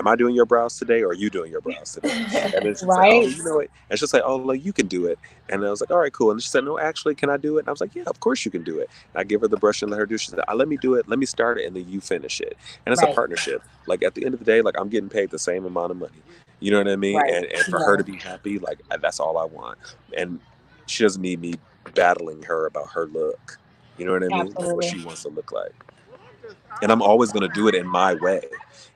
I doing your brows today, or are you doing your brows today? And then she's like, oh, you know it. And she'll say, oh, like, you can do it. And I was like, all right, cool. And she said, no, actually, can I do it? And I was like, yeah, of course you can do it. And I give her the brush and let her do it. She said, let me do it. Let me start it, and then you finish it. And it's a partnership. Like, at the end of the day, like, I'm getting paid the same amount of money. You know what I mean? And for her to be happy, like, that's all I want. And she doesn't need me battling her about her look. You know what I mean? Like, what she wants to look like. And I'm always going to do it in my way.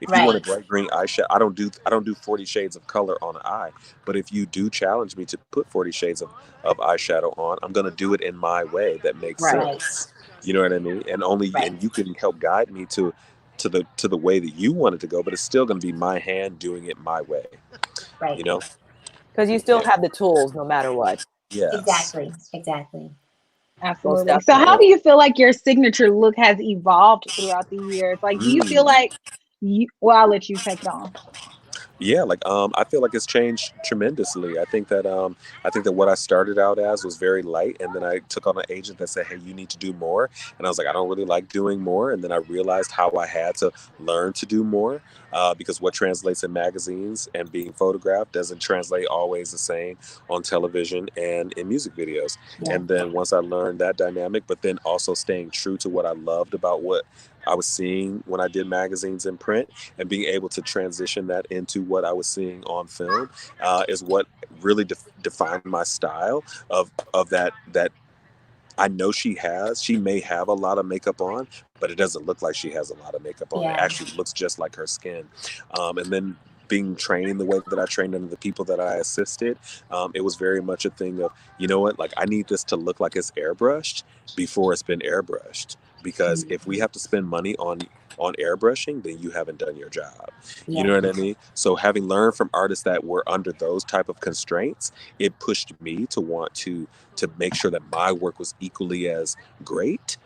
If you want a bright green eyeshadow, I don't do 40 shades of color on an eye. But if you do challenge me to put 40 shades of eyeshadow on, I'm going to do it in my way that makes sense. You know what I mean? And and you can help guide me to the way that you want it to go, but it's still going to be my hand doing it my way. Because you still have the tools no matter what. Yes. Exactly. Absolutely. So how do you feel like your signature look has evolved throughout the years? Like, do you feel like I'll let you take it on. Yeah, like I feel like it's changed tremendously. I think that what I started out as was very light, and then I took on an agent that said, hey, you need to do more. And I was like, I don't really like doing more. And then I realized how I had to learn to do more, because what translates in magazines and being photographed doesn't translate always the same on television and in music videos. And then once I learned that dynamic, but then also staying true to what I loved about what I was seeing when I did magazines in print, and being able to transition that into what I was seeing on film, is what really defined my style of that I know she may have a lot of makeup on, but it doesn't look like she has a lot of makeup on. It actually looks just like her skin. And then being trained the way that I trained under the people that I assisted, it was very much a thing of, you know what, like I need this to look like it's airbrushed before it's been airbrushed. Because if we have to spend money on airbrushing, then you haven't done your job. You know what I mean? So having learned from artists that were under those type of constraints, it pushed me to want to make sure that my work was equally as great.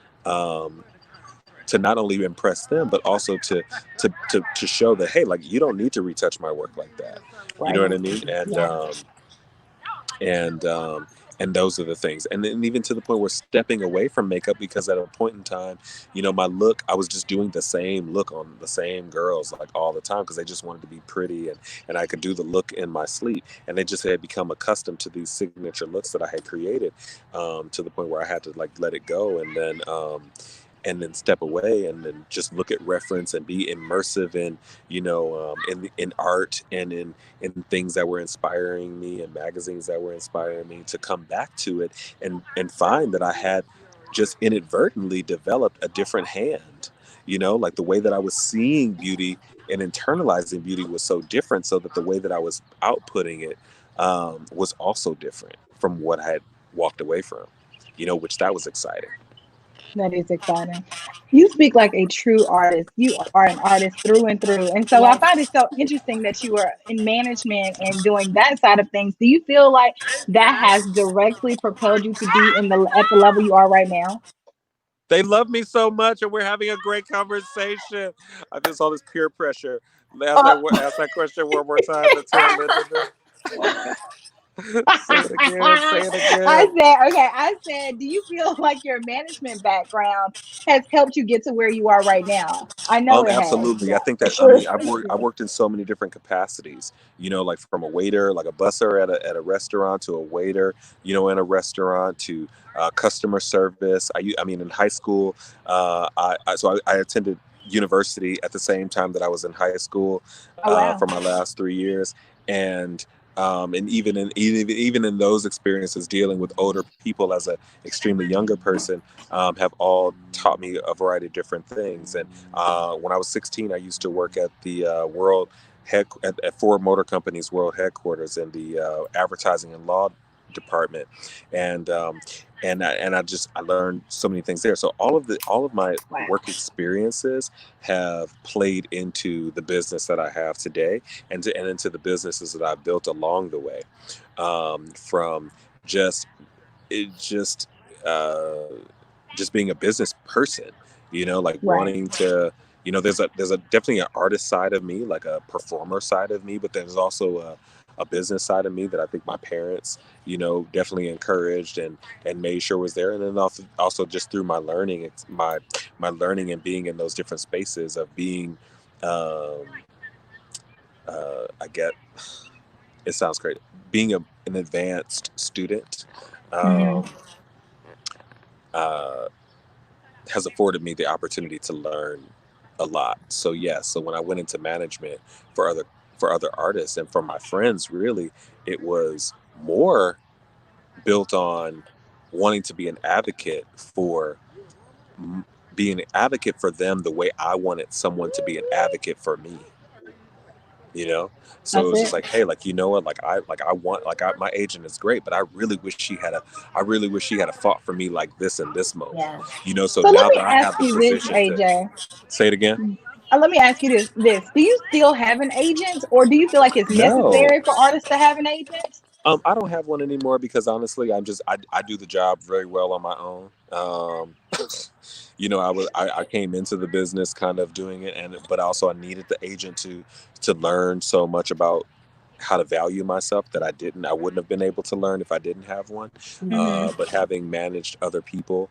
To not only impress them, but also to show that, hey, like you don't need to retouch my work like that. You know what I mean? And those are the things. And then even to the point where stepping away from makeup, because at a point in time, you know, my look, I was just doing the same look on the same girls like all the time because they just wanted to be pretty, and I could do the look in my sleep. And they just had become accustomed to these signature looks that I had created, to the point where I had to like let it go and then step away and then just look at reference and be immersive in, you know, in art and in things that were inspiring me and magazines that were inspiring me, to come back to it and find that I had just inadvertently developed a different hand, you know, like the way that I was seeing beauty and internalizing beauty was so different, so that the way that I was outputting it was also different from what I had walked away from, you know, which that was exciting. That is exciting. You speak like a true artist. You are an artist through and through. And so I find it so interesting that you were in management and doing that side of things. Do you feel like that has directly propelled you to be at the level you are right now? They love me so much, and we're having a great conversation. I just saw this peer pressure. Ask that question one more time. That's Say it again. I said, do you feel like your management background has helped you get to where you are right now? I know it absolutely. has. I think that, I mean, I've worked in so many different capacities, you know, like from a waiter, like a busser at a restaurant, to a waiter, you know, in a restaurant, to customer service. I mean, in high school, I attended university at the same time that I was in high school for my last 3 years. And even in those experiences, dealing with older people as an extremely younger person, have all taught me a variety of different things. And when I was 16, I used to work at the at Ford Motor Company's world headquarters in the advertising and law department, and I learned so many things there. So all of my work experiences have played into the business that I have today, and into the businesses that I built along the way, from just being a business person, you know, like wanting to, you know, there's a definitely an artist side of me, like a performer side of me, but there's also a business side of me that I think my parents, you know, definitely encouraged and made sure was there. And then also just through my learning, my learning and being in those different spaces of being, I get, it sounds great, being an advanced student, has afforded me the opportunity to learn a lot. So so when I went into management for other artists and for my friends, really, it was more built on wanting to be an advocate for being an advocate for them the way I wanted someone to be an advocate for me. You know, so it was just like, hey, like, you know what, my agent is great, but I really wish she had fought for me like this in this moment. You know, so now that I have the position AJ. Say it again. Let me ask you this: do you still have an agent, or do you feel like it's necessary for artists to have an agent? I don't have one anymore because honestly, I do the job very well on my own. You know, I came into the business kind of doing it, but also I needed the agent to learn so much about how to value myself that I wouldn't have been able to learn if I didn't have one. But having managed other people,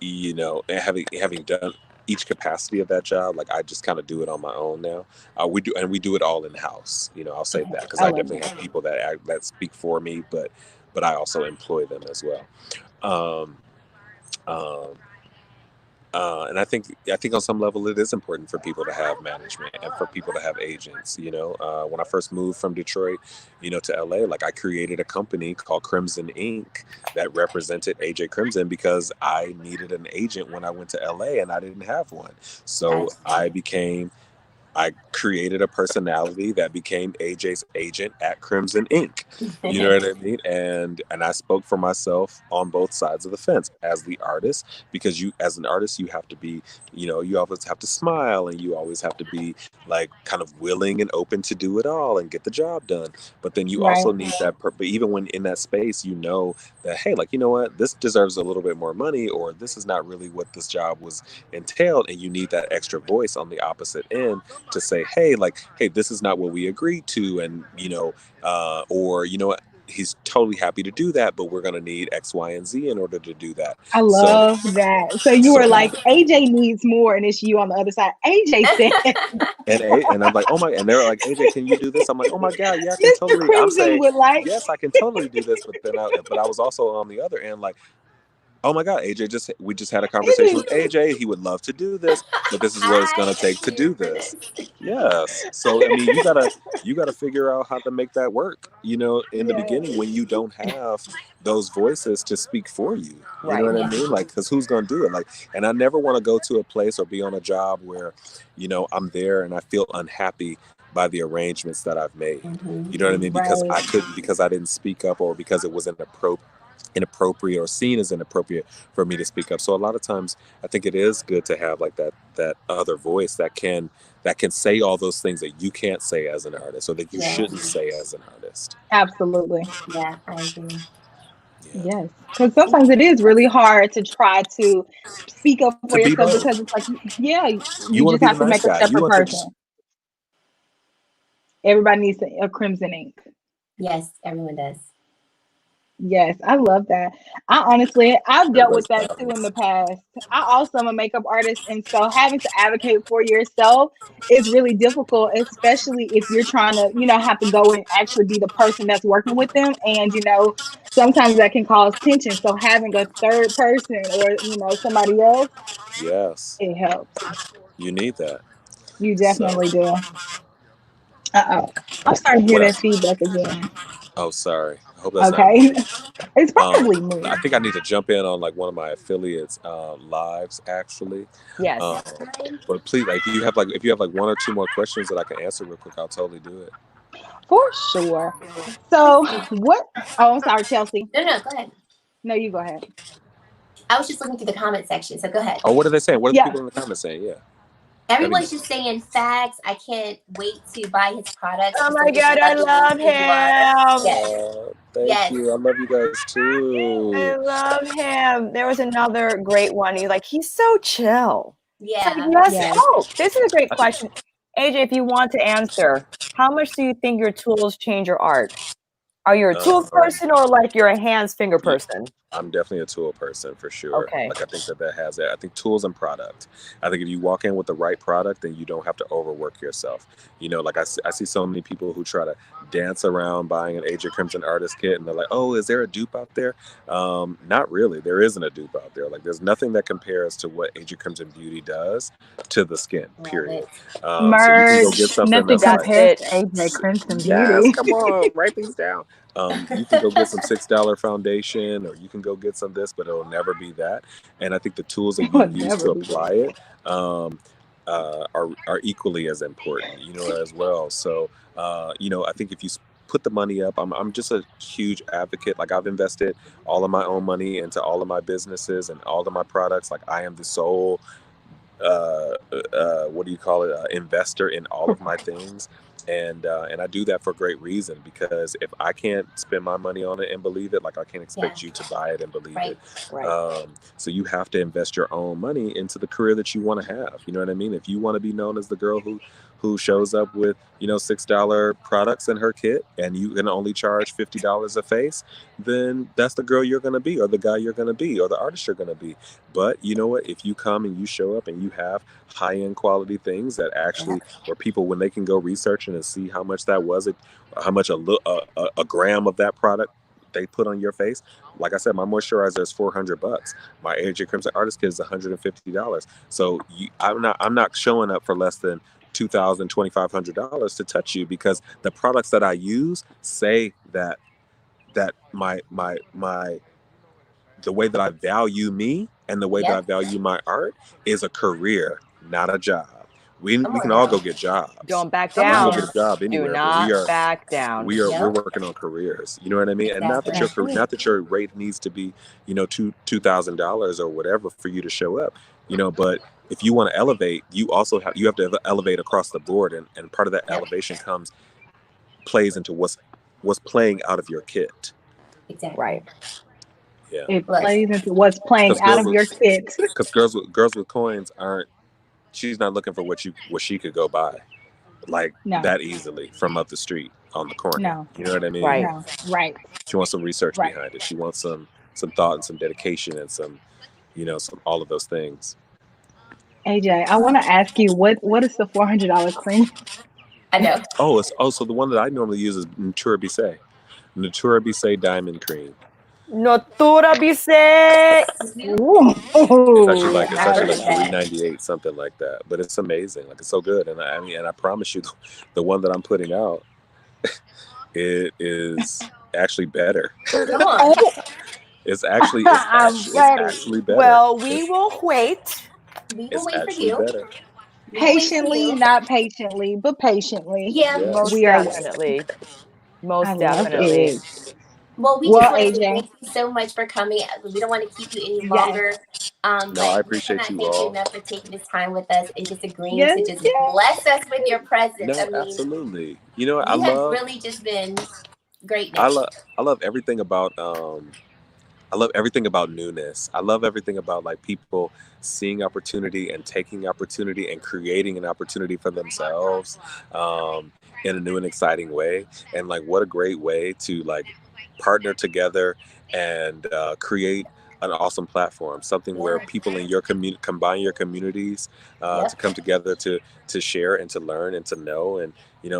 you know, and having done each capacity of that job, like I just kind of do it on my own now. We do it all in house. You know, I'll say that because I definitely have people that speak for me, but I also employ them as well. And I think on some level it is important for people to have management and for people to have agents. You know, when I first moved from Detroit, you know, to LA, like I created a company called Crimson Inc. that represented AJCrimson because I needed an agent when I went to LA and I didn't have one. So I created a personality that became AJ's agent at Crimson Inc. You know what I mean? And I spoke for myself on both sides of the fence as the artist, because you, as an artist, you have to be, you know, you always have to smile and you always have to be like kind of willing and open to do it all and get the job done. But then you also need that, but even when in that space, you know that, hey, like, you know what, this deserves a little bit more money, or this is not really what this job was entailed. And you need that extra voice on the opposite end to say, hey, like, hey, this is not what we agreed to. And, you know, or, you know what, he's totally happy to do that, but we're going to need X, Y, and Z in order to do that. I love that. So you were like, AJ needs more, and it's you on the other side. AJ said, and I'm like, oh my, and they're like, AJ, can you do this? I'm like, oh my God, yeah, I can Mr. totally. Crimson I'm saying, would like, yes, I can totally do this. But then, I was also on the other end, like, oh my God, AJ, we just had a conversation with AJ. He would love to do this, but this is what it's going to take to do this. Yes. So, I mean, you gotta figure out how to make that work, you know, in the beginning when you don't have those voices to speak for you. You know what I mean? Like, because who's going to do it? Like, and I never want to go to a place or be on a job where, you know, I'm there and I feel unhappy by the arrangements that I've made. You know what I mean? Because I couldn't, because I didn't speak up, or because it was inappropriate or seen as inappropriate for me to speak up. So a lot of times I think it is good to have like that other voice that can say all those things that you can't say as an artist, or that you shouldn't say as an artist. Absolutely. Yeah, I agree. Yes, because sometimes it is really hard to try to speak up for yourself, because it's like, yeah, you want just to be have the to nice make a guy. separate person. Everybody needs a Crimson Ink. Yes, everyone does. Yes, I love that. I've dealt with that too in the past. I also am a makeup artist, and so having to advocate for yourself is really difficult, especially if you're trying to, you know, have to go and actually be the person that's working with them. And, you know, sometimes that can cause tension. So having a third person, or, you know, somebody else, it helps. You need that. You definitely do. I'm starting to hear that feedback again. Oh, sorry. I hope that's not okay. me. It's probably me. I think I need to jump in on like one of my affiliates' lives, actually. Yes. But please, like, if you have like one or two more questions that I can answer real quick, I'll totally do it. For sure. So what? Oh, I'm sorry, Kelsee. No, go ahead. No, you go ahead. I was just looking through the comment section, so go ahead. Oh, what are they saying? What are the people in the comments saying? Yeah. Everyone's just saying facts. I can't wait to buy his products. Oh my God, I love him. Thank you. I love you guys too. I love him. There was another great one. He's so chill. Yeah. Oh, this is a great question. AJ, if you want to answer, how much do you think your tools change your art? Are you a tool person, or like you're a hands finger person? I'm definitely a tool person for sure. Okay. Like, I think that has it. I think tools and product. I think if you walk in with the right product, then you don't have to overwork yourself. You know, like I see so many people who try to dance around buying an AJCrimson artist kit, and they're like, oh, is there a dupe out there? Not really. There isn't a dupe out there. Like, there's nothing that compares to what AJCrimson Beauty does to the skin, period. Merch. So you can go get something nothing compares to AJCrimson Beauty. Yes, come on, write these down. You can go get some $6 foundation, or you can go get some this, but it'll never be that. And I think the tools that you use to apply it are equally as important, you know, as well. So, you know, I think if you put the money up, I'm just a huge advocate. Like, I've invested all of my own money into all of my businesses and all of my products. Like, I am the sole, investor in all of my things. And I do that for great reason, because if I can't spend my money on it and believe it, like, I can't expect you to buy it and believe it. So you have to invest your own money into the career that you want to have. You know what I mean? If you want to be known as the girl who shows up with, you know, $6 products in her kit, and you can only charge $50 a face, then that's the girl you're going to be, or the guy you're going to be, or the artist you're going to be. But you know what? If you come and you show up and you have high-end quality things that actually, where people, when they can go research and see how much that was, how much a gram of that product they put on your face. Like I said, my moisturizer is $400. My AJCrimson Artist Kit is $150. So I'm not showing up for less than $2,000, $2,500 to touch you, because the products that I use say that my the way that I value me and the way that I value my art is a career, not a job. We can all go get jobs. Don't back We down. can go get a job anywhere. Do not but back down. We're working on careers. You know what I mean? Exactly. And not that your rate needs to be, $2,000 or whatever for you to show up. But if you want to elevate, you have to elevate across the board, and part of that elevation plays into what's playing out of your kit. Exactly. Right. Yeah. It plays into what's playing out of your kit. Because girls with coins she's not looking for what she could go buy that easily from up the street on the corner. No. You know what I mean? Right. No. Right. She wants some research behind it. She wants some thought and some dedication and some all of those things. AJ, I want to ask you, what is the $400 cream? I know. So the one that I normally use is Natura Bissé Diamond Cream. Natura Bissé. It's actually like $3.98, something like that. But it's amazing. Like, it's so good. And I promise you, the one that I'm putting out, it is actually better. Come on. It's actually better. Well, we will wait. We will wait for you. Better. Patiently, not patiently, but patiently. Yeah. Most We are definitely. Most I love definitely. it. Well, we just want to AJ, say thank you so much for coming. We don't want to keep you any longer. No, I appreciate you all. Thank you enough for taking this time with us and just agreeing to just bless us with your presence. No, absolutely. You have really just been great. I love everything about newness. I love everything about like people seeing opportunity and taking opportunity and creating an opportunity for themselves in a new and exciting way. And like, what a great way to like partner together and create an awesome platform, something where people in your community combine your communities to come together to share and to learn and to know. And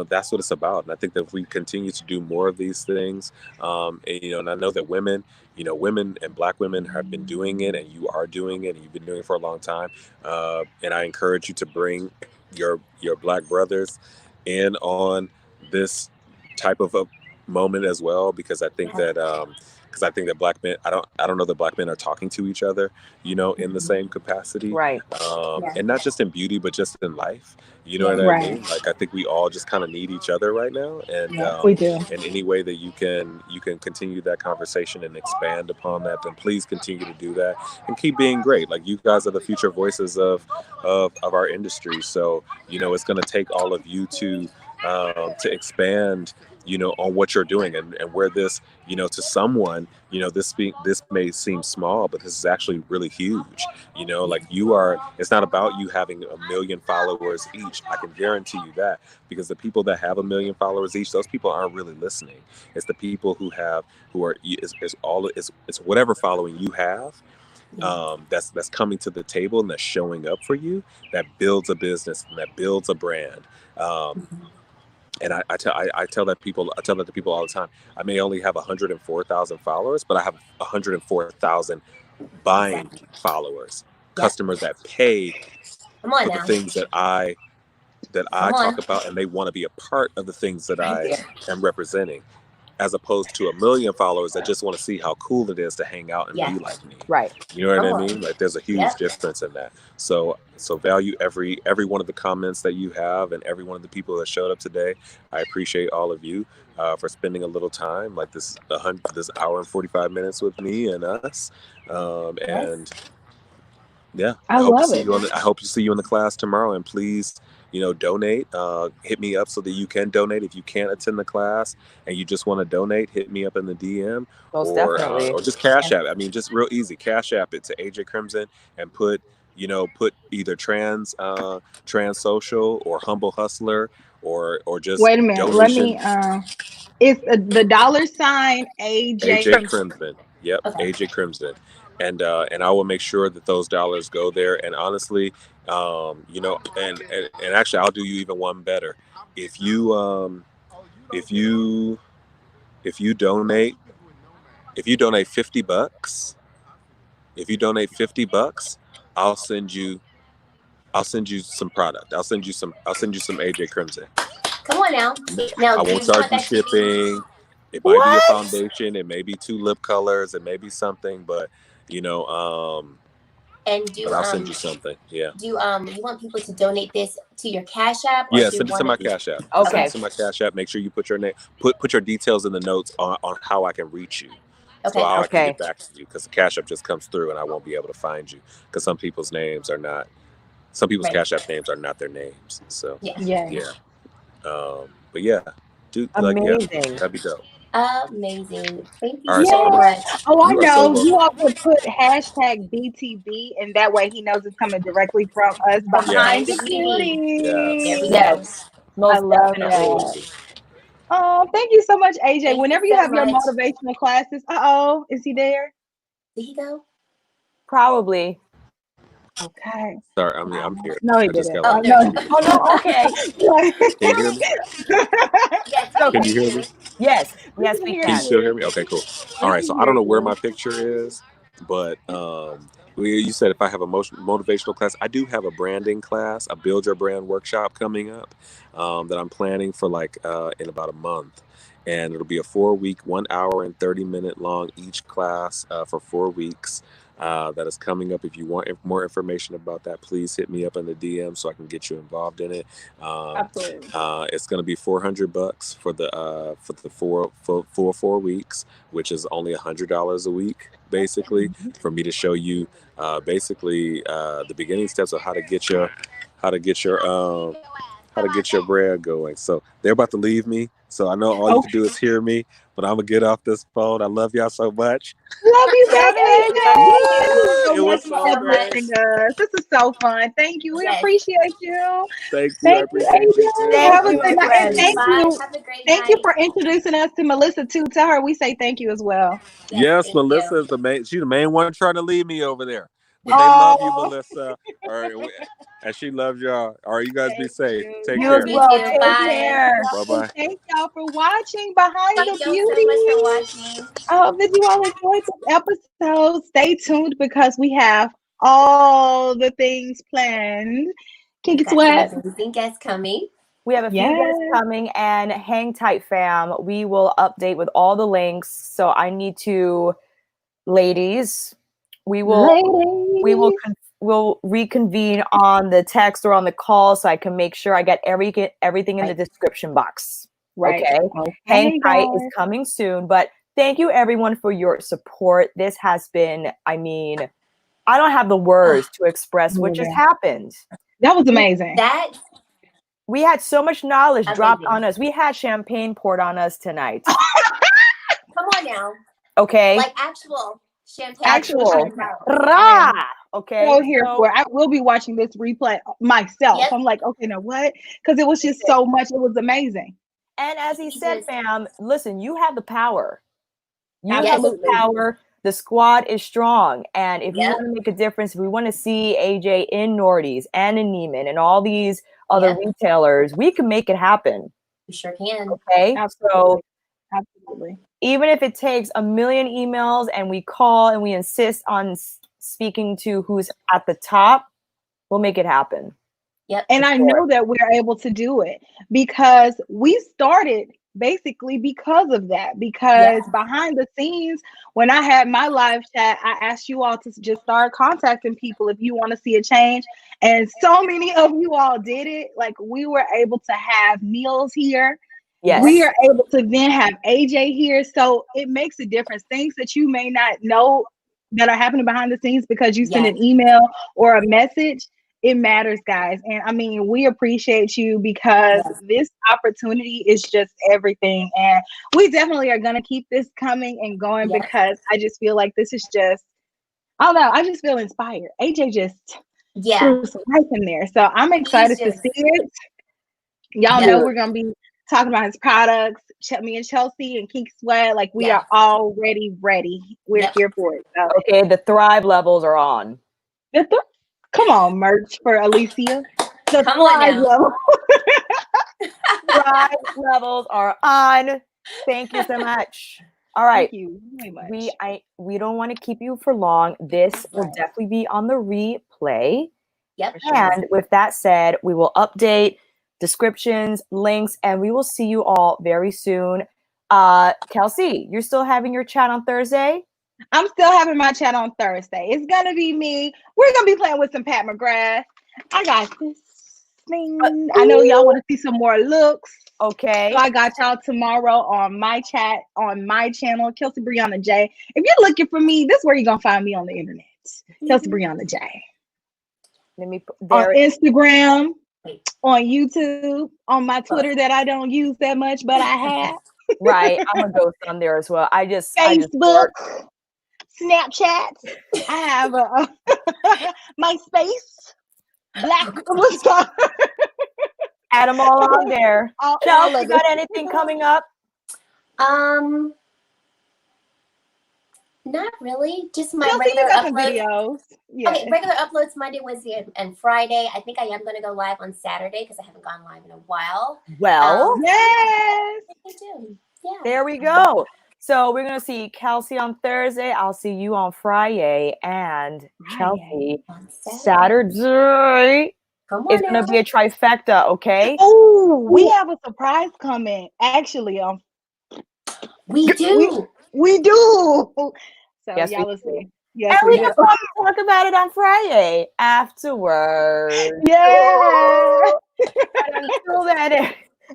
that's what it's about. And I think that if we continue to do more of these things, and I know that women and Black women have been doing it, and you are doing it, and you've been doing it for a long time. And I encourage you to bring your Black brothers in on this type of a moment as well, because I think that Black men, I don't know that Black men are talking to each other, in the same capacity. Right. And not just in beauty, but just in life. You know what I mean? Like, I think we all just kind of need each other right now. And we do. And any way that you can continue that conversation and expand upon that, then please continue to do that and keep being great. Like, you guys are the future voices of our industry. So, it's going to take all of you to expand, on what you're doing and where this, to someone, this may seem small, but this is actually really huge. Like, it's not about you having 1 million followers each. I can guarantee you that, because the people that have 1 million followers each, those people aren't really listening. It's the people who are whatever following you have. That's coming to the table and that's showing up for you, that builds a business and that builds a brand. And I tell that to people all the time. I may only have 104,000 followers, but I have 104,000 buying followers, customers that pay for the things that I talk about, and they want to be a part of the things that I am representing, as opposed to 1 million followers that just want to see how cool it is to hang out and be like me. Right. You know what I mean? Like, there's a huge difference in that. So value every one of the comments that you have and every one of the people that showed up today. I appreciate all of you for spending a little time, like this hour and 45 minutes with me and us. And I hope to see you in the class tomorrow. And please, donate, hit me up so that you can donate. If you can't attend the class and you just want to donate, hit me up in the DM or just Cash App. I mean, just real easy. Cash App it to AJCrimson and put either trans social or Humbl Hustlr or just wait a minute. donation. Let me it's the $AJ Crimson. Yep, AJCrimson. And I will make sure that those dollars go there. And honestly, and actually, I'll do you even one better. If you donate if you donate $50, I'll send you some product. I'll send you some AJCrimson. Come on now. I won't charge you shipping. It might be a foundation, it may be 2 lip colors, it may be something, but you know, and do but I'll send you something. Yeah. Do you want people to donate this to your Cash App? Yeah, send it to my Cash App. Okay. Send it to my Cash App. Make sure you put your name, put your details in the notes on how I can reach you. Okay. So how I can get back to you, because the Cash App just comes through and I won't be able to find you because some people's names are not. Some people's Cash App names are not their names. So yeah. But yeah, dude, amazing. That'd be dope. Amazing. Thank you All right, so much. Oh, I know. You all can put hashtag BTB, and that way he knows it's coming directly from us behind the beauty. Yes. I love that. Oh, thank you so much, AJ. Whenever you have your motivational classes, is he there? Did he go? Probably. Okay. Sorry, I'm here. No, he didn't. Oh, no, okay. Can you hear me? Yes. Can you hear me? Yes, we can. Can you still hear me? Okay, cool. All right, so I don't know where my picture is, but you said if I have a motivational class, I do have a branding class, a build your brand workshop coming up that I'm planning for in about a month. And it'll be a 4-week, 1 hour and 30-minute long each class for 4 weeks. That is coming up. If you want more information about that, please hit me up in the DM so I can get you involved in it. Absolutely. It's going to be $400 for the full 4 weeks, which is only $100 a week, basically, for me to show you the beginning steps of how to get your brand going. So they're about to leave me. So I know all you can do is hear me, but I'm gonna get off this phone. I love y'all so much. Love you back, AJ. It was so great. This is so fun. Thank you. We appreciate you. Thank you. I appreciate you too. Have a good night. Thank you. Have a great Thank you for introducing us to Melissa too. Tell her we say thank you as well. Yes, Melissa is the main. She's the main one trying to leave me over there. But they love you, Melissa. And she loves y'all. All right, you guys be safe. Take care. Take care. Bye-bye. Thank y'all for watching Behind the Beauty. Thank you so much for watching. I hope that you all enjoyed this episode. Stay tuned because we have all the things planned. Kinky Sweat. Amazing guests coming. We have a few guests coming, and hang tight, fam. We will update with all the links. So I need to, ladies, we'll reconvene on the text or on the call so I can make sure I get everything in the description box. Right. Okay. Hang tight is coming soon. But thank you everyone for your support. This has been, I don't have the words to express what just happened. That was amazing. We had so much knowledge dropped on us. We had champagne poured on us tonight. Come on now. Okay. Like actual champagne. Okay. So here for it. I will be watching this replay myself. I'm like, okay, now what? Because it was just so much. It was amazing. And as he said, fam, listen, you have the power. You have the power. The squad is strong. And if we want to make a difference, if we want to see AJ in Nordy's and in Neiman and all these other retailers, we can make it happen. We sure can. Okay. Absolutely. So even if it takes 1 million emails and we call and we insist on speaking to who's at the top, we'll make it happen. Yep. And I know that we're able to do it because we started basically because of that. Because behind the scenes, when I had my live chat, I asked you all to just start contacting people if you want to see a change. And so many of you all did it. Like, we were able to have meals here. Yes. We are able to then have AJ here. So it makes a difference. Things that you may not know that are happening behind the scenes because you send an email or a message, it matters, guys. And we appreciate you because this opportunity is just everything. And we definitely are going to keep this coming and going because I just feel like this is just, I don't know, I just feel inspired. AJ just threw some life in there. So I'm excited to see it. Y'all know we're going to be talking about his products. Me and Chelsea and Kinky Sweat, like we are already ready. We're here for it. So. Okay, the Thrive levels are on. Come on, merch for Alicia. The Thrive level. Thrive levels are on. Thank you so much. All right. Thank you very much. We don't want to keep you for long. This will definitely be on the replay. Yep. And with that said, we will update descriptions, links, and we will see you all very soon. Kelsee, you're still having your chat on Thursday? I'm still having my chat on Thursday. It's gonna be me. We're gonna be playing with some Pat Mcgrath. I got this thing. I know y'all want to see some more looks. Okay. So I got y'all tomorrow on my chat on my channel, Kelsee Briana Jai. If you're looking for me, this is where you're gonna find me on the internet. Kelsee Briana Jai. Let me put on Instagram, on YouTube, on my Twitter that I don't use that much, but I have. Right. I'm a ghost on there as well. Facebook, Snapchat. I have a MySpace. What's up? Add them all on there. Kelsee, you got anything coming up? Not really. Just my regular uploads. Yeah. Okay, regular uploads Monday, Wednesday, and Friday. I think I am going to go live on Saturday because I haven't gone live in a while. Well, yes. Yeah. There we go. So we're going to see Kelsee on Thursday. I'll see you on Friday. And Kelsee, Saturday. It's going to be a trifecta, okay? Oh, we have a surprise coming. Actually, we do. We do. So yes, y'all will see. Yes, and we can probably talk about it on Friday afterwards. Yeah.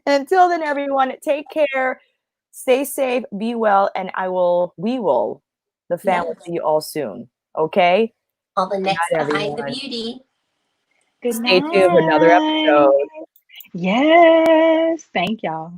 Until then, everyone, take care, stay safe, be well, and the family will see you all soon. Okay? On the next Behind the Beauty. Good Stay night. tuned for another episode. Yes. Thank y'all.